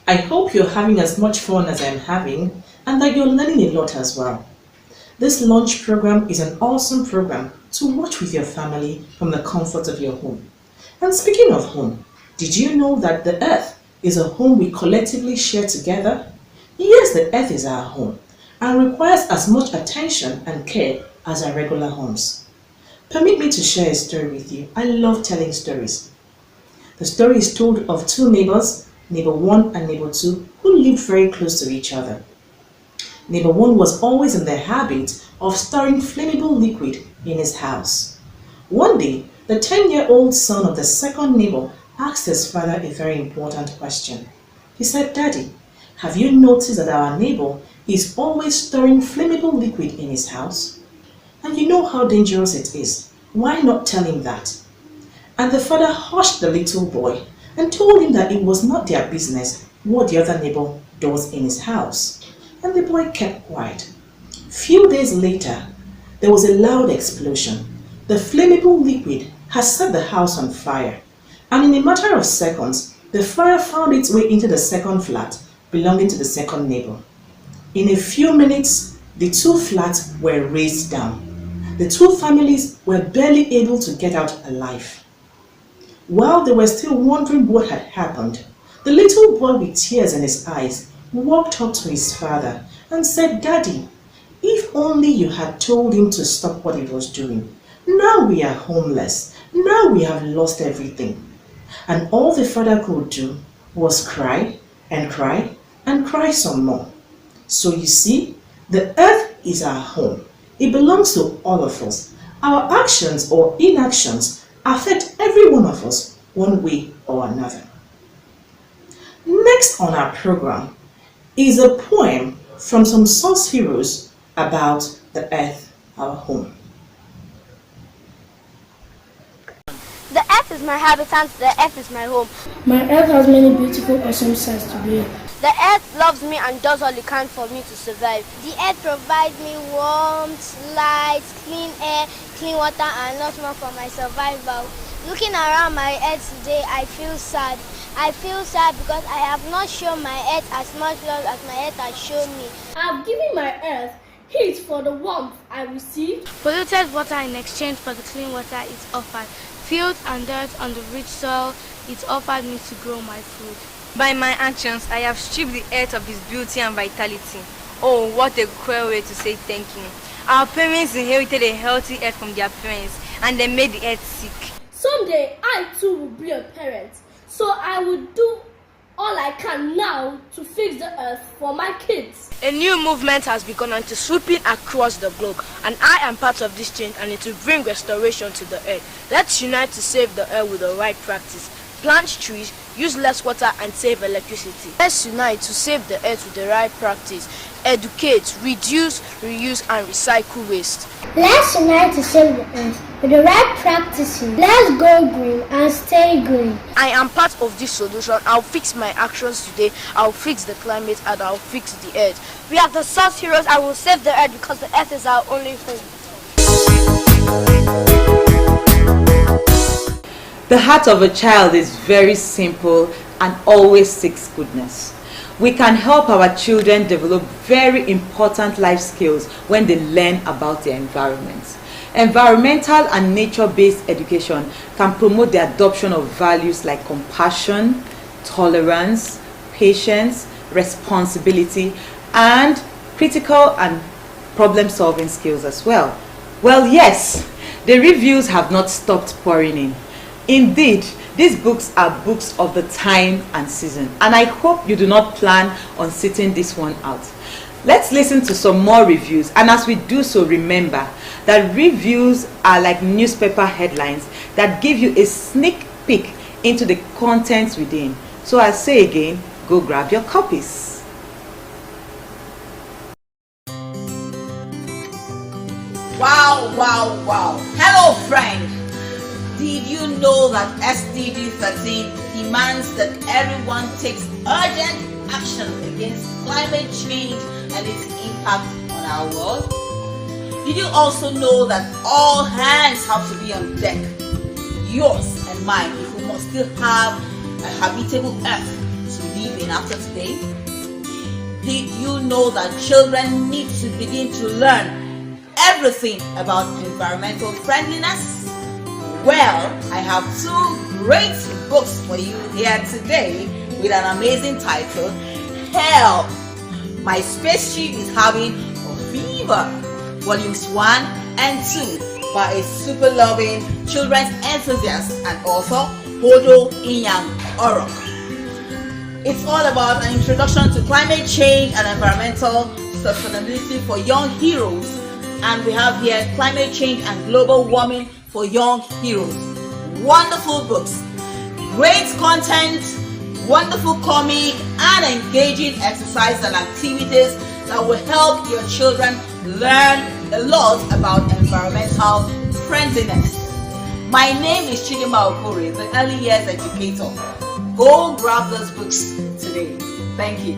I hope you're having as much fun as I'm having and that you're learning a lot as well. This launch program is an awesome program to watch with your family from the comfort of your home. And speaking of home, did you know that the earth is a home we collectively share together? Yes, the earth is our home and requires as much attention and care as our regular homes. Permit me to share a story with you. I love telling stories. The story is told of two neighbors, neighbor 1 and neighbor 2, who lived very close to each other. Neighbor 1 was always in the habit of storing flammable liquid in his house. One day, the 10-year-old son of the second neighbor asked his father a very important question. He said, "Daddy, have you noticed that our neighbor is always storing flammable liquid in his house? And you know how dangerous it is. Why not tell him that?" And the father hushed the little boy and told him that it was not their business what the other neighbor does in his house. And the boy kept quiet. Few days later, there was a loud explosion. The flammable liquid had set the house on fire, and in a matter of seconds, the fire found its way into the second flat belonging to the second neighbor. In a few minutes, the two flats were razed down. The two families were barely able to get out alive. While they were still wondering what had happened, the little boy with tears in his eyes walked up to his father and said, "Daddy, if only you had told him to stop what he was doing. Now we are homeless. Now we have lost everything." And all the father could do was cry and cry and cry some more. So you see, the earth is our home. It belongs to all of us. Our actions or inactions affect every one of us one way or another. Next on our program is a poem from some Source Heroes about the earth, our home. The earth is my habitat, the earth is my home. My earth has many beautiful, awesome sights to be. The earth loves me and does all it can for me to survive. The earth provides me warmth, light, clean air, clean water, and lots more for my survival. Looking around my earth today, I feel sad. I feel sad because I have not shown my earth as much love as my earth has shown me. I have given my earth heat for the warmth I received. Polluted water in exchange for the clean water it offered. Filth and dirt on the rich soil it offered me to grow my food. By my actions, I have stripped the earth of its beauty and vitality. Oh, what a cruel way to say thank you. Our parents inherited a healthy earth from their parents, and they made the earth sick. Someday, I too will be a parent, so I will do all I can now to fix the earth for my kids. A new movement has begun and is sweeping across the globe, and I am part of this change, and it will bring restoration to the earth. Let's unite to save the earth with the right practice. Plant trees, use less water, and save electricity. Let's unite to save the earth with the right practice. Educate, reduce, reuse, and recycle waste. Let's unite to save the earth with the right practices. Let's go green and stay green. I am part of this solution. I'll fix my actions today. I'll fix the climate and I'll fix the earth. We are the South heroes. I will save the earth because the earth is our only home. The heart of a child is very simple and always seeks goodness. We can help our children develop very important life skills when they learn about their environment. Environmental and nature-based education can promote the adoption of values like compassion, tolerance, patience, responsibility, and critical and problem-solving skills as well. Well, yes, the reviews have not stopped pouring in. Indeed, these books are books of the time and season, and I hope you do not plan on sitting this one out. Let's listen to some more reviews, and as we do so, remember that reviews are like newspaper headlines that give you a sneak peek into the contents within. So I say again, go grab your copies. Wow, wow, wow. Hello, friend. Did you know that SDG 13 demands that everyone takes urgent action against climate change and its impact on our world? Did you also know that all hands have to be on deck, yours and mine, if we must still have a habitable earth to live in after today? Did you know that children need to begin to learn everything about environmental friendliness? Well, I have two great books for you here today with an amazing title, Help! My Spaceship is Having a Fever, Volumes 1 and 2 by a super loving children's enthusiast and author, Hodo Inyang Orok. It's all about an introduction to climate change and environmental sustainability for young heroes, and we have here Climate Change and Global Warming for Young Heroes. Wonderful books, great content, wonderful comic, and engaging exercise and activities that will help your children learn a lot about environmental friendliness. My name is Chidima Okore, the early years educator. Go grab those books today. Thank you.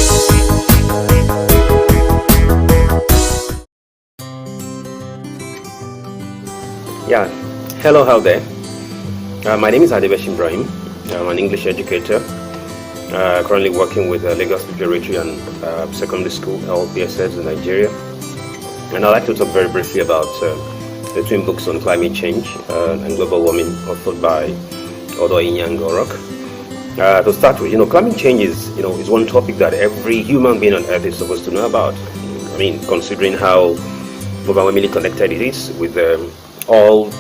Yeah, hello out there. My name is Adebesh Ibrahim. I'm an English educator, currently working with Lagos Preparatory and Secondary School, LPSS in Nigeria. And I'd like to talk very briefly about the twin books on climate change and global warming authored by Odo Inyang Orok. To start with, climate change is one topic that every human being on Earth is supposed to know about. I mean, considering how overwhelmingly connected it is with all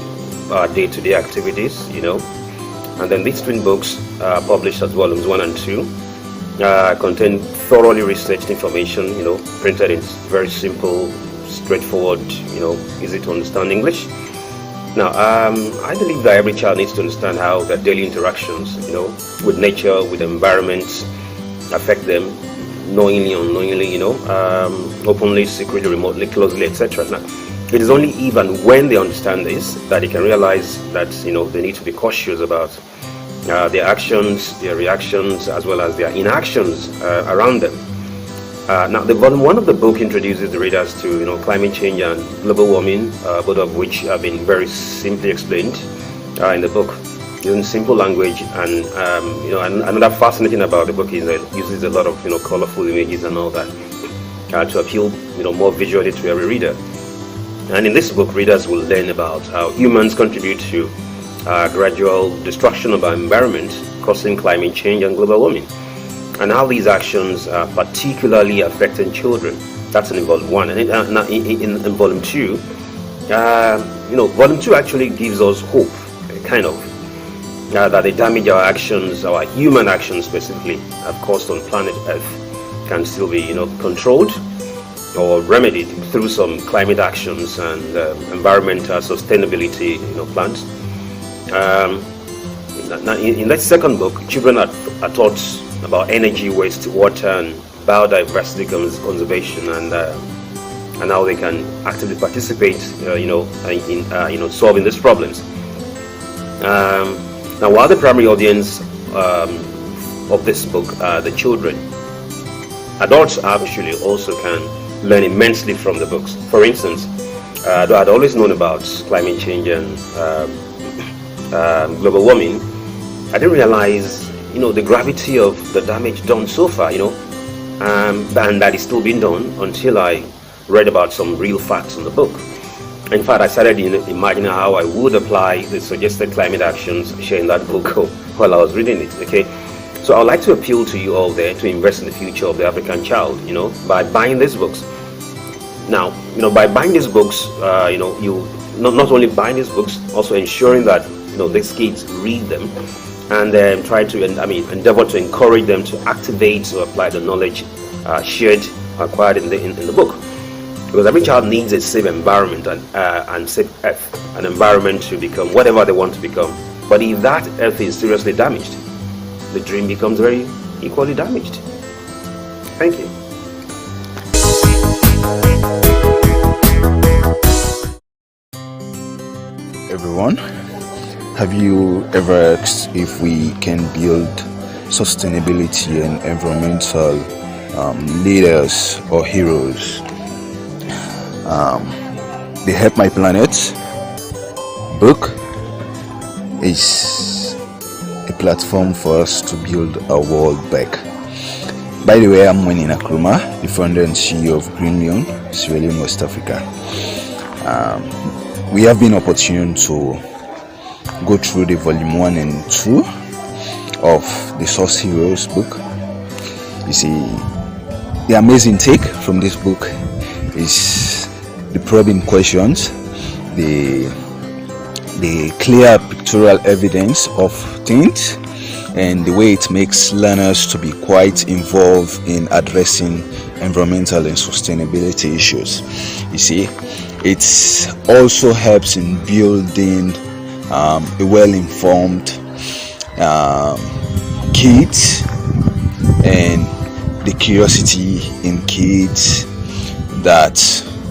our day-to-day activities, and then these twin books published as volumes 1 and 2 contain thoroughly researched information, printed in very simple, straightforward, easy to understand English. Now, I believe that every child needs to understand how their daily interactions, with nature, with the environment, affect them knowingly, unknowingly, openly, secretly, remotely, closely, etc. Now, it is only even when they understand this that they can realize that they need to be cautious about their actions, their reactions, as well as their inactions around them. Now, the volume 1 of the book introduces the readers to climate change and global warming, both of which have been very simply explained in the book using simple language. And another fascinating about the book is that it uses a lot of colorful images and all that to appeal more visually to every reader. And in this book, readers will learn about how humans contribute to gradual destruction of our environment, causing climate change and global warming, and how these actions are particularly affecting children. That's in volume 1. And in volume 2, volume 2 actually gives us hope, kind of, that the damage our actions, our human actions specifically, have caused on planet Earth can still be, controlled or remedied through some climate actions and environmental sustainability, plans. Now, in that second book, children are taught about energy, waste, water, and biodiversity conservation, and how they can actively participate, in solving these problems. Now, while the primary audience of this book are the children, adults actually also can learn immensely from the books. For instance, though I'd always known about climate change and global warming, I didn't realize, the gravity of the damage done so far, and that is still being done until I read about some real facts in the book. In fact, I started imagining how I would apply the suggested climate actions shared in that book while I was reading it. Okay, so I would like to appeal to you all there to invest in the future of the African child, by buying these books. Now, by buying these books, you not only buying these books, also ensuring that these kids read them, and then try to endeavor to encourage them to activate or apply the knowledge shared, acquired in the book. Because every child needs a safe environment and safe earth, an environment to become whatever they want to become. But if that earth is seriously damaged, the dream becomes very equally damaged. Thank you. Everyone, have you ever asked if we can build sustainability and environmental leaders or heroes? The Help My Planet book is a platform for us to build a world back. By the way, I'm Winnie Nkrumah, the founder and CEO of Green Leon, Sierra Leone, West Africa. We have been opportune to go through the volume 1 and 2 of the Source Heroes book. You see, the amazing take from this book is the probing questions, the clear pictorial evidence of things, and the way it makes learners to be quite involved in addressing environmental and sustainability issues. You see, it also helps in building a well-informed kids, and the curiosity in kids that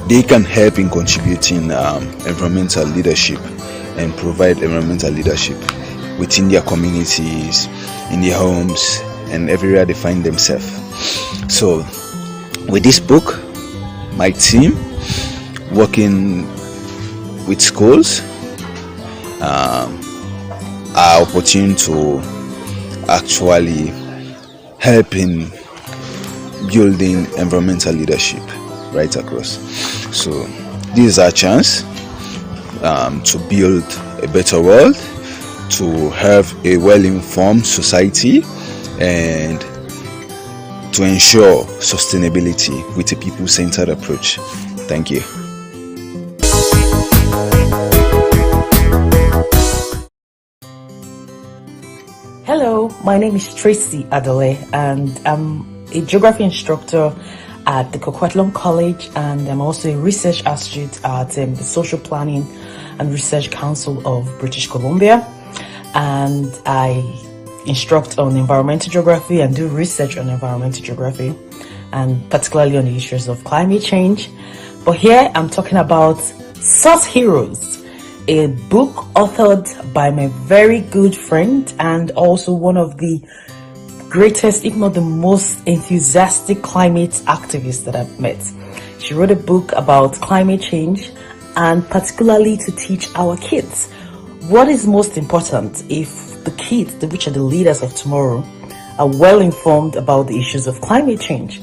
they can help in contributing environmental leadership and provide environmental leadership within their communities, in their homes, and everywhere they find themselves. So with this book, my team working with schools are opportune to actually help in building environmental leadership right across. So this is our chance to build a better world, to have a well-informed society, and to ensure sustainability with a people-centered approach. Thank you. Hello, my name is Tracy Adelie, and I'm a geography instructor at the Coquitlam College, and I'm also a research associate at the Social Planning and Research Council of British Columbia, and I instruct on environmental geography and do research on environmental geography, and particularly on the issues of climate change. But here I'm talking about Source Heroes. a book authored by my very good friend and also one of the greatest, if not the most enthusiastic climate activists that I've met. She wrote a book about climate change and particularly to teach our kids what is most important if the kids, which are the leaders of tomorrow, are well informed about the issues of climate change.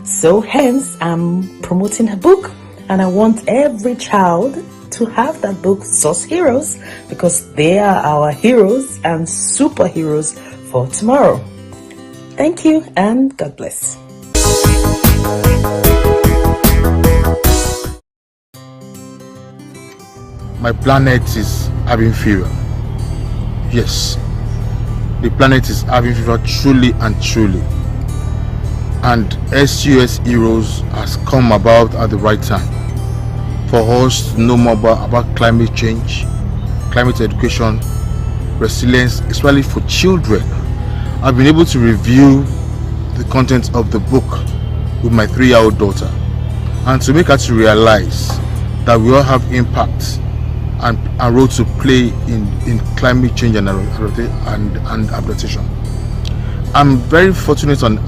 So hence, I'm promoting her book, and I want every child to have that book, Source Heroes, because they are our heroes and superheroes for tomorrow. Thank you, and God bless. My planet is having fever. Yes, the planet is having fever truly and truly. And SUS Heroes has come about at the right time for us to know more about climate change, climate education, resilience, especially for children. I've been able to review the content of the book with my 3-year-old daughter, and to make her to realize that we all have impact and a role to play in climate change and adaptation. I'm very fortunate and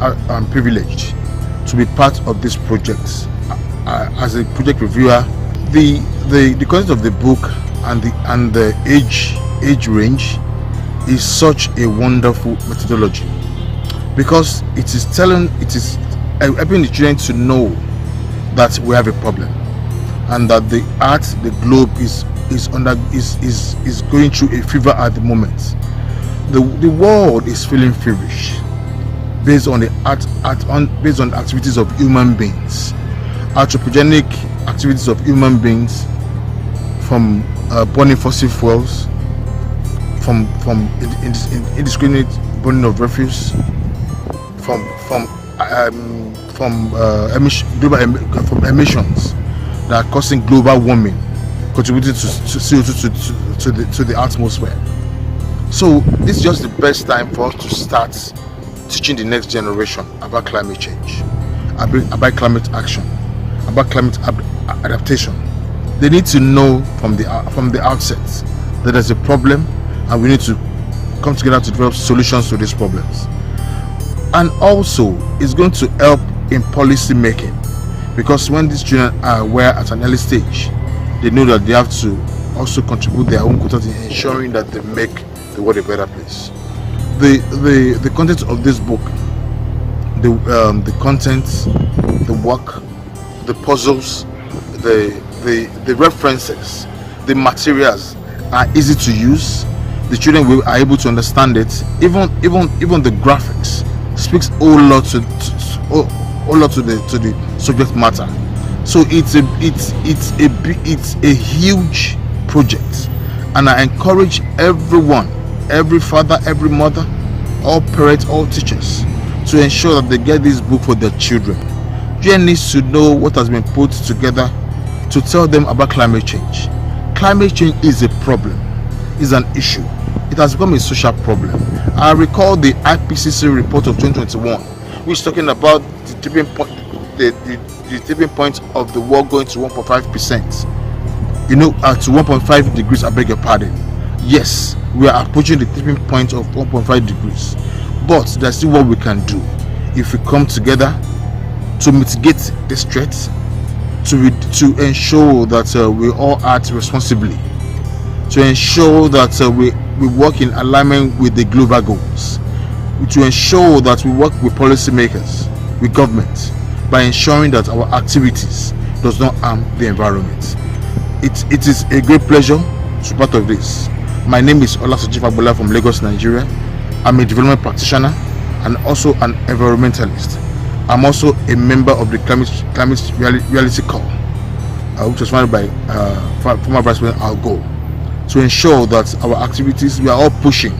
privileged to be part of this project. As a project reviewer, the content of the book and the age range is such a wonderful methodology, because it is helping the children to know that we have a problem and that the globe is going through a fever at the moment. The world is feeling feverish based on the activities of human beings, anthropogenic activities of human beings, from burning fossil fuels, from indiscriminate burning of refuse, from emissions that are causing global warming, contributing to CO2 to the atmosphere. So this is just the best time for us to start teaching the next generation about climate change, about climate action, about climate adaptation. They need to know from the outset that there's a problem and we need to come together to develop solutions to these problems. And also, it's going to help in policy making, because when these children are aware at an early stage, they know that they have to also contribute their own quota in ensuring that they make the world a better place. The content of this book, the content, the work, the puzzles, the references, the materials are easy to use. The children are able to understand it. Even the graphics speaks a lot to the subject matter. So it's a huge project, and I encourage everyone, every father, every mother, all parents, all teachers, to ensure that they get this book for their children. Children needs to know what has been put together to tell them about climate change. Climate change is a problem, is an issue. It has become a social problem. I recall the IPCC report of 2021, which is talking about the tipping point, the tipping point of the world going to 1.5%. To 1.5 degrees. I beg your pardon. Yes, we are approaching the tipping point of 1.5 degrees, but there's still what we can do if we come together to mitigate this threat, to ensure that we all act responsibly, to ensure that we work in alignment with the global goals, to ensure that we work with policymakers, with government, by ensuring that our activities does not harm the environment. It is a great pleasure to be part of this. My name is Olasoji Fabola from Lagos, Nigeria. I'm a development practitioner and also an environmentalist. I'm also a member of the Climate Reality Call, which was founded by former Vice President Al Gore, to ensure that our activities, we are all pushing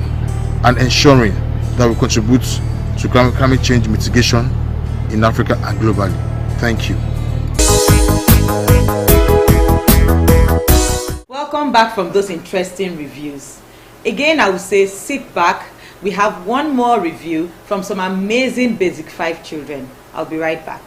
and ensuring that we contribute to climate change mitigation in Africa and globally. Thank you. Welcome back from those interesting reviews. Again, I would say sit back. We have one more review from some amazing Basic 5 children. I'll be right back.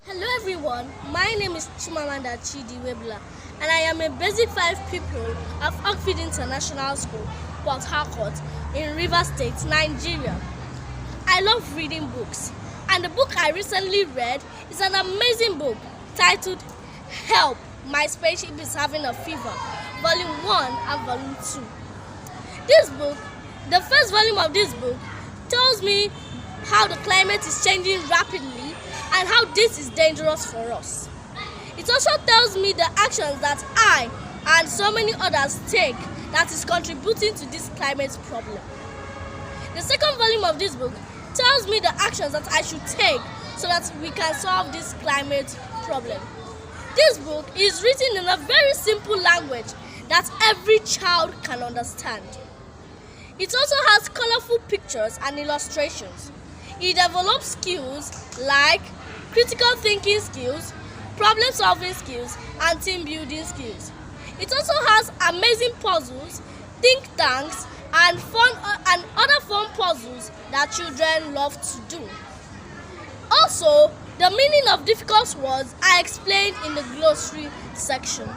Hello everyone, my name is Chimamanda Chidi Webula and I am a Basic 5 pupil of Oakfield International School, Port Harcourt, in Rivers State, Nigeria. I love reading books, and the book I recently read is an amazing book titled Help! My Spaceship is Having a Fever, Volume 1 and Volume 2. This book, the first volume of this book, tells me how the climate is changing rapidly and how this is dangerous for us. It also tells me the actions that I and so many others take that is contributing to this climate problem. The second volume of this book tells me the actions that I should take so that we can solve this climate problem. This book is written in a very simple language that every child can understand. It also has colorful pictures and illustrations. It develops skills like critical thinking skills, problem solving skills, and team building skills. It also has amazing puzzles, think tanks, and other fun puzzles that children love to do. Also, the meaning of difficult words are explained in the glossary section.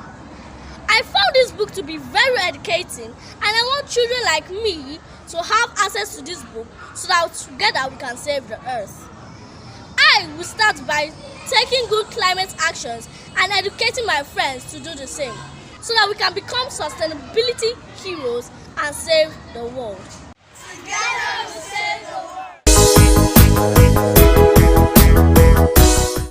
I found this book to be very educating, and I want children like me to have access to this book so that together we can save the earth. I will start by taking good climate actions and educating my friends to do the same so that we can become sustainability heroes and save the world. Together we save the world.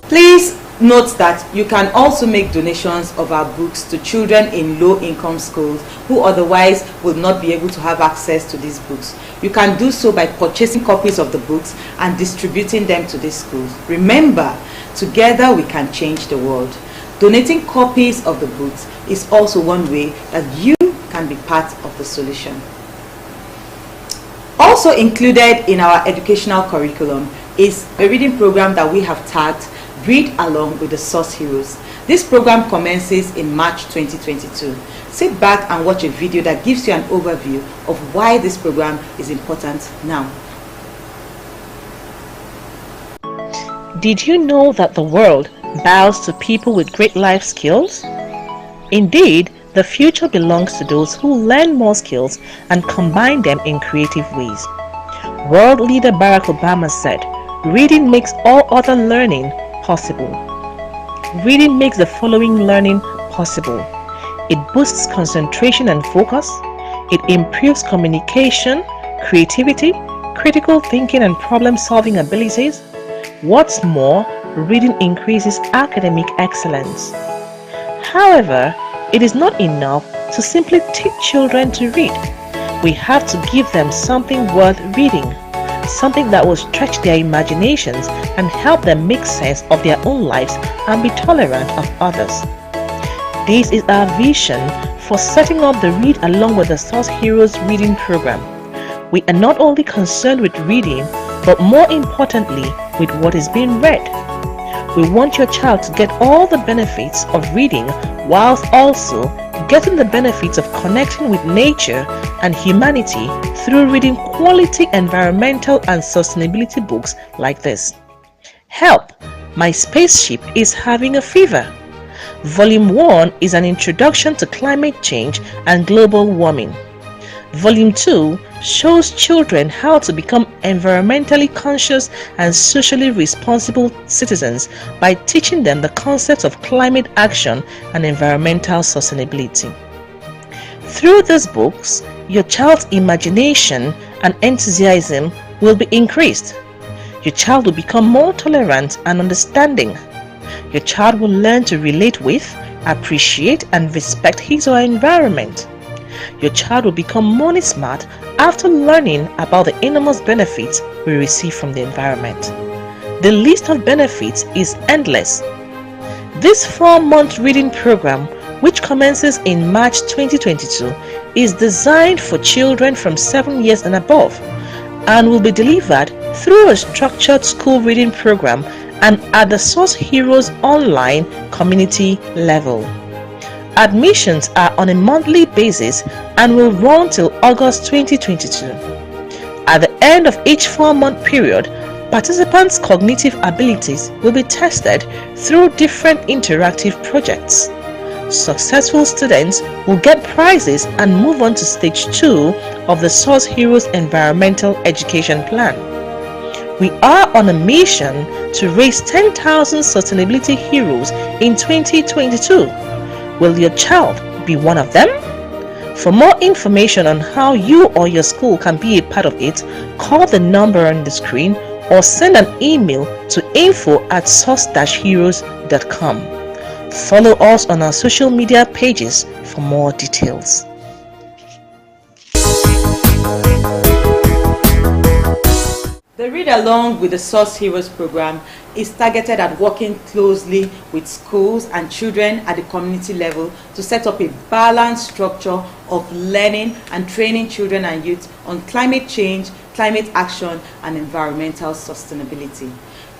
Please note that you can also make donations of our books to children in low-income schools who otherwise will not be able to have access to these books. You can do so by purchasing copies of the books and distributing them to these schools. Remember, together we can change the world. Donating copies of the books is also one way that you can be part of the solution. Also included in our educational curriculum is a reading program that we have tagged Read Along with the Source Heroes. This program commences in March 2022. Sit back and watch a video that gives you an overview of why this program is important now. Did you know that the world bows to people with great life skills? Indeed, the future belongs to those who learn more skills and combine them in creative ways. World leader Barack Obama said, "Reading makes all other learning possible." Reading makes the following learning possible. It boosts concentration and focus. It improves communication, creativity, critical thinking and problem-solving abilities. What's more, reading increases academic excellence. However, it is not enough to simply teach children to read. We have to give them something worth reading, something that will stretch their imaginations and help them make sense of their own lives and be tolerant of others. This is our vision for setting up the Read Along with the Source Heroes reading program. We are not only concerned with reading, but more importantly, with what is being read. We want your child to get all the benefits of reading whilst also getting the benefits of connecting with nature and humanity through reading quality environmental and sustainability books like this. Help! My Spaceship is Having a Fever. Volume 1 is an introduction to climate change and global warming. Volume 2 shows children how to become environmentally conscious and socially responsible citizens by teaching them the concepts of climate action and environmental sustainability. Through these books, your child's imagination and enthusiasm will be increased. Your child will become more tolerant and understanding. Your child will learn to relate with, appreciate, and respect his or her environment. Your child will become money smart after learning about the enormous benefits we receive from the environment. The list of benefits is endless. This 4-month reading program, which commences in March 2022, is designed for children from 7 years and above and will be delivered through a structured school reading program and at the Source Heroes online community level. Admissions are on a monthly basis and will run till August 2022. At the end of each 4-month period, participants' cognitive abilities will be tested through different interactive projects. Successful students will get prizes and move on to stage 2 of the Source Heroes Environmental Education Plan. We are on a mission to raise 10,000 sustainability heroes in 2022. Will your child be one of them? For more information on how you or your school can be a part of it, call the number on the screen or send an email to info@source-heroes.com. Follow us on our social media pages for more details. The Read Along with the Source Heroes program is targeted at working closely with schools and children at the community level to set up a balanced structure of learning and training children and youth on climate change, climate action, and environmental sustainability.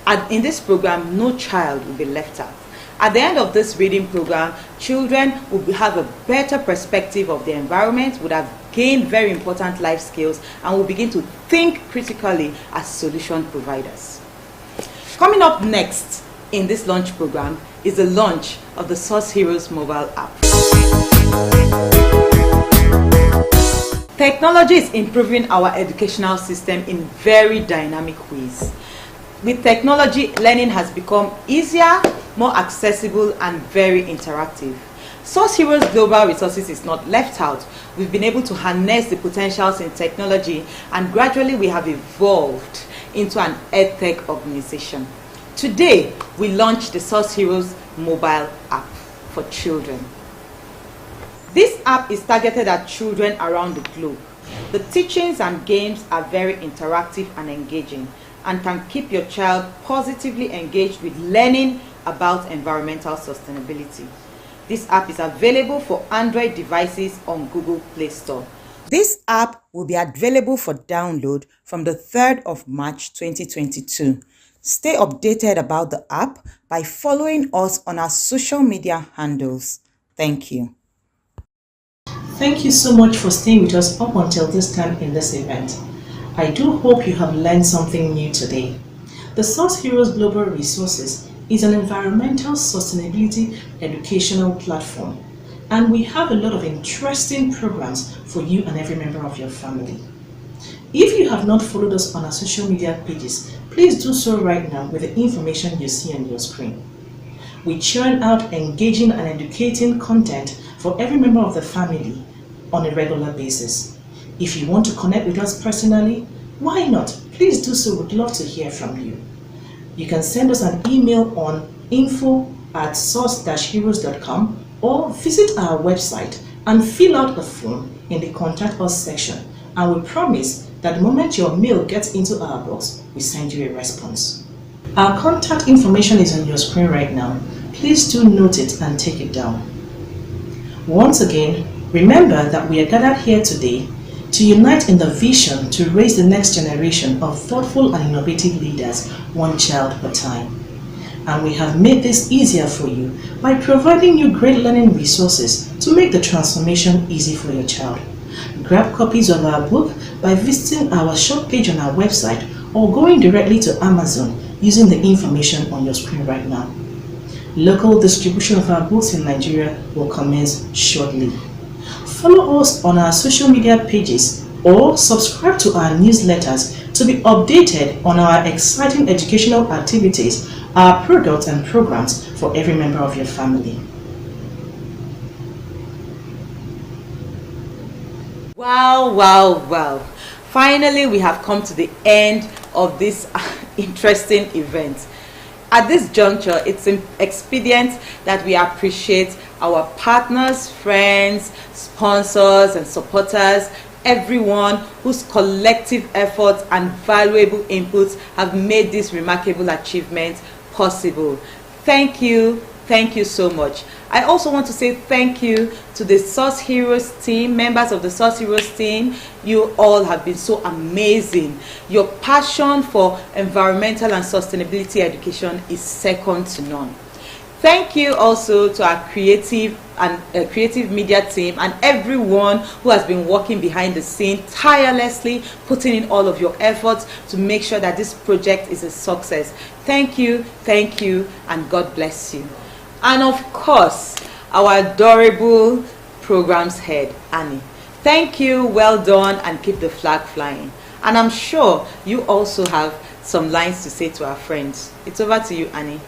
And in this program, no child will be left out. At the end of this reading program, children will have a better perspective of the environment, would have gained very important life skills, and will begin to think critically as solution providers. Coming up next in this launch program is the launch of the Source Heroes mobile app. Technology is improving our educational system in very dynamic ways. With technology, learning has become easier, more accessible, and very interactive. Source Heroes Global Resources is not left out. We've been able to harness the potentials in technology, and gradually we have evolved into an EdTech organization. Today, we launched the Source Heroes mobile app for children. This app is targeted at children around the globe. The teachings and games are very interactive and engaging, and can keep your child positively engaged with learning about environmental sustainability. This app is available for Android devices on Google Play Store. This app will be available for download from the 3rd of March 2022. Stay updated about the app by following us on our social media handles. Thank you. Thank you so much for staying with us up until this time in this event. I do hope you have learned something new today. The Source Heroes Global Resources is an environmental sustainability educational platform, and we have a lot of interesting programs for you and every member of your family. If you have not followed us on our social media pages, please do so right now with the information you see on your screen. We churn out engaging and educating content for every member of the family on a regular basis. If you want to connect with us personally, why not? Please do so. We'd love to hear from you. You can send us an email on info@source-heroes.com or visit our website and fill out a form in the Contact Us section. And we promise that the moment your mail gets into our box, we send you a response. Our contact information is on your screen right now. Please do note it and take it down. Once again, remember that we are gathered here today to unite in the vision to raise the next generation of thoughtful and innovative leaders, one child at a time. And we have made this easier for you by providing you great learning resources to make the transformation easy for your child. Grab copies of our book by visiting our shop page on our website or going directly to Amazon using the information on your screen right now. Local distribution of our books in Nigeria will commence shortly. Follow us on our social media pages or subscribe to our newsletters to be updated on our exciting educational activities, our products and programs for every member of your family. Wow, wow, wow. Finally, we have come to the end of this interesting event. At this juncture, it's expedient that we appreciate our partners, friends, sponsors, and supporters, everyone whose collective efforts and valuable inputs have made this remarkable achievement possible. Thank you so much. I also want to say thank you to the Source Heroes team, members of the Source Heroes team. You all have been so amazing. Your passion for environmental and sustainability education is second to none. Thank you also to our creative media team and everyone who has been working behind the scene tirelessly, putting in all of your efforts to make sure that this project is a success. Thank you, and God bless you. And of course, our adorable program's head, Annie. Thank you, well done, and keep the flag flying. And I'm sure you also have some lines to say to our friends. It's over to you, Annie.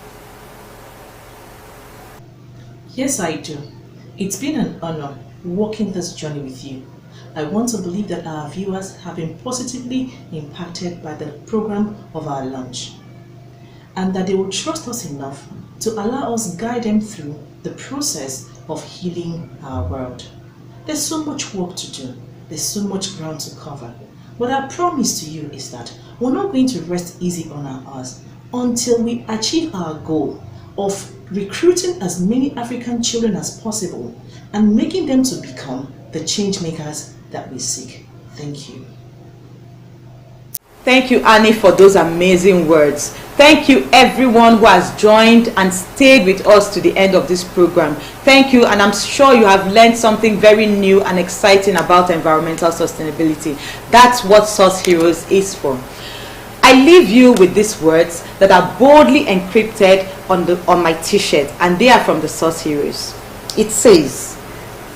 Yes, I do. It's been an honor walking this journey with you. I want to believe that our viewers have been positively impacted by the program of our launch, and that they will trust us enough to allow us guide them through the process of healing our world. There's so much work to do. There's so much ground to cover. But our promise to you is that we're not going to rest easy on our arse until we achieve our goal of recruiting as many African children as possible and making them to become the change makers that we seek. Thank you. Thank you, Annie, for those amazing words. Thank you, everyone who has joined and stayed with us to the end of this program. Thank you, and I'm sure you have learned something very new and exciting about environmental sustainability. That's what Source Heroes is for. I leave you with these words that are boldly encrypted on my t-shirt, and they are from the Source Heroes. It says,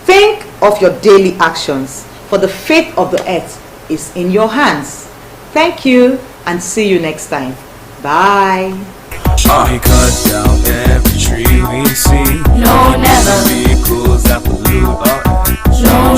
think of your daily actions, for the fate of the earth is in your hands. Thank you, and see you next time. Bye. We cut down every tree we see. No, never. Vehicles that pollute our No,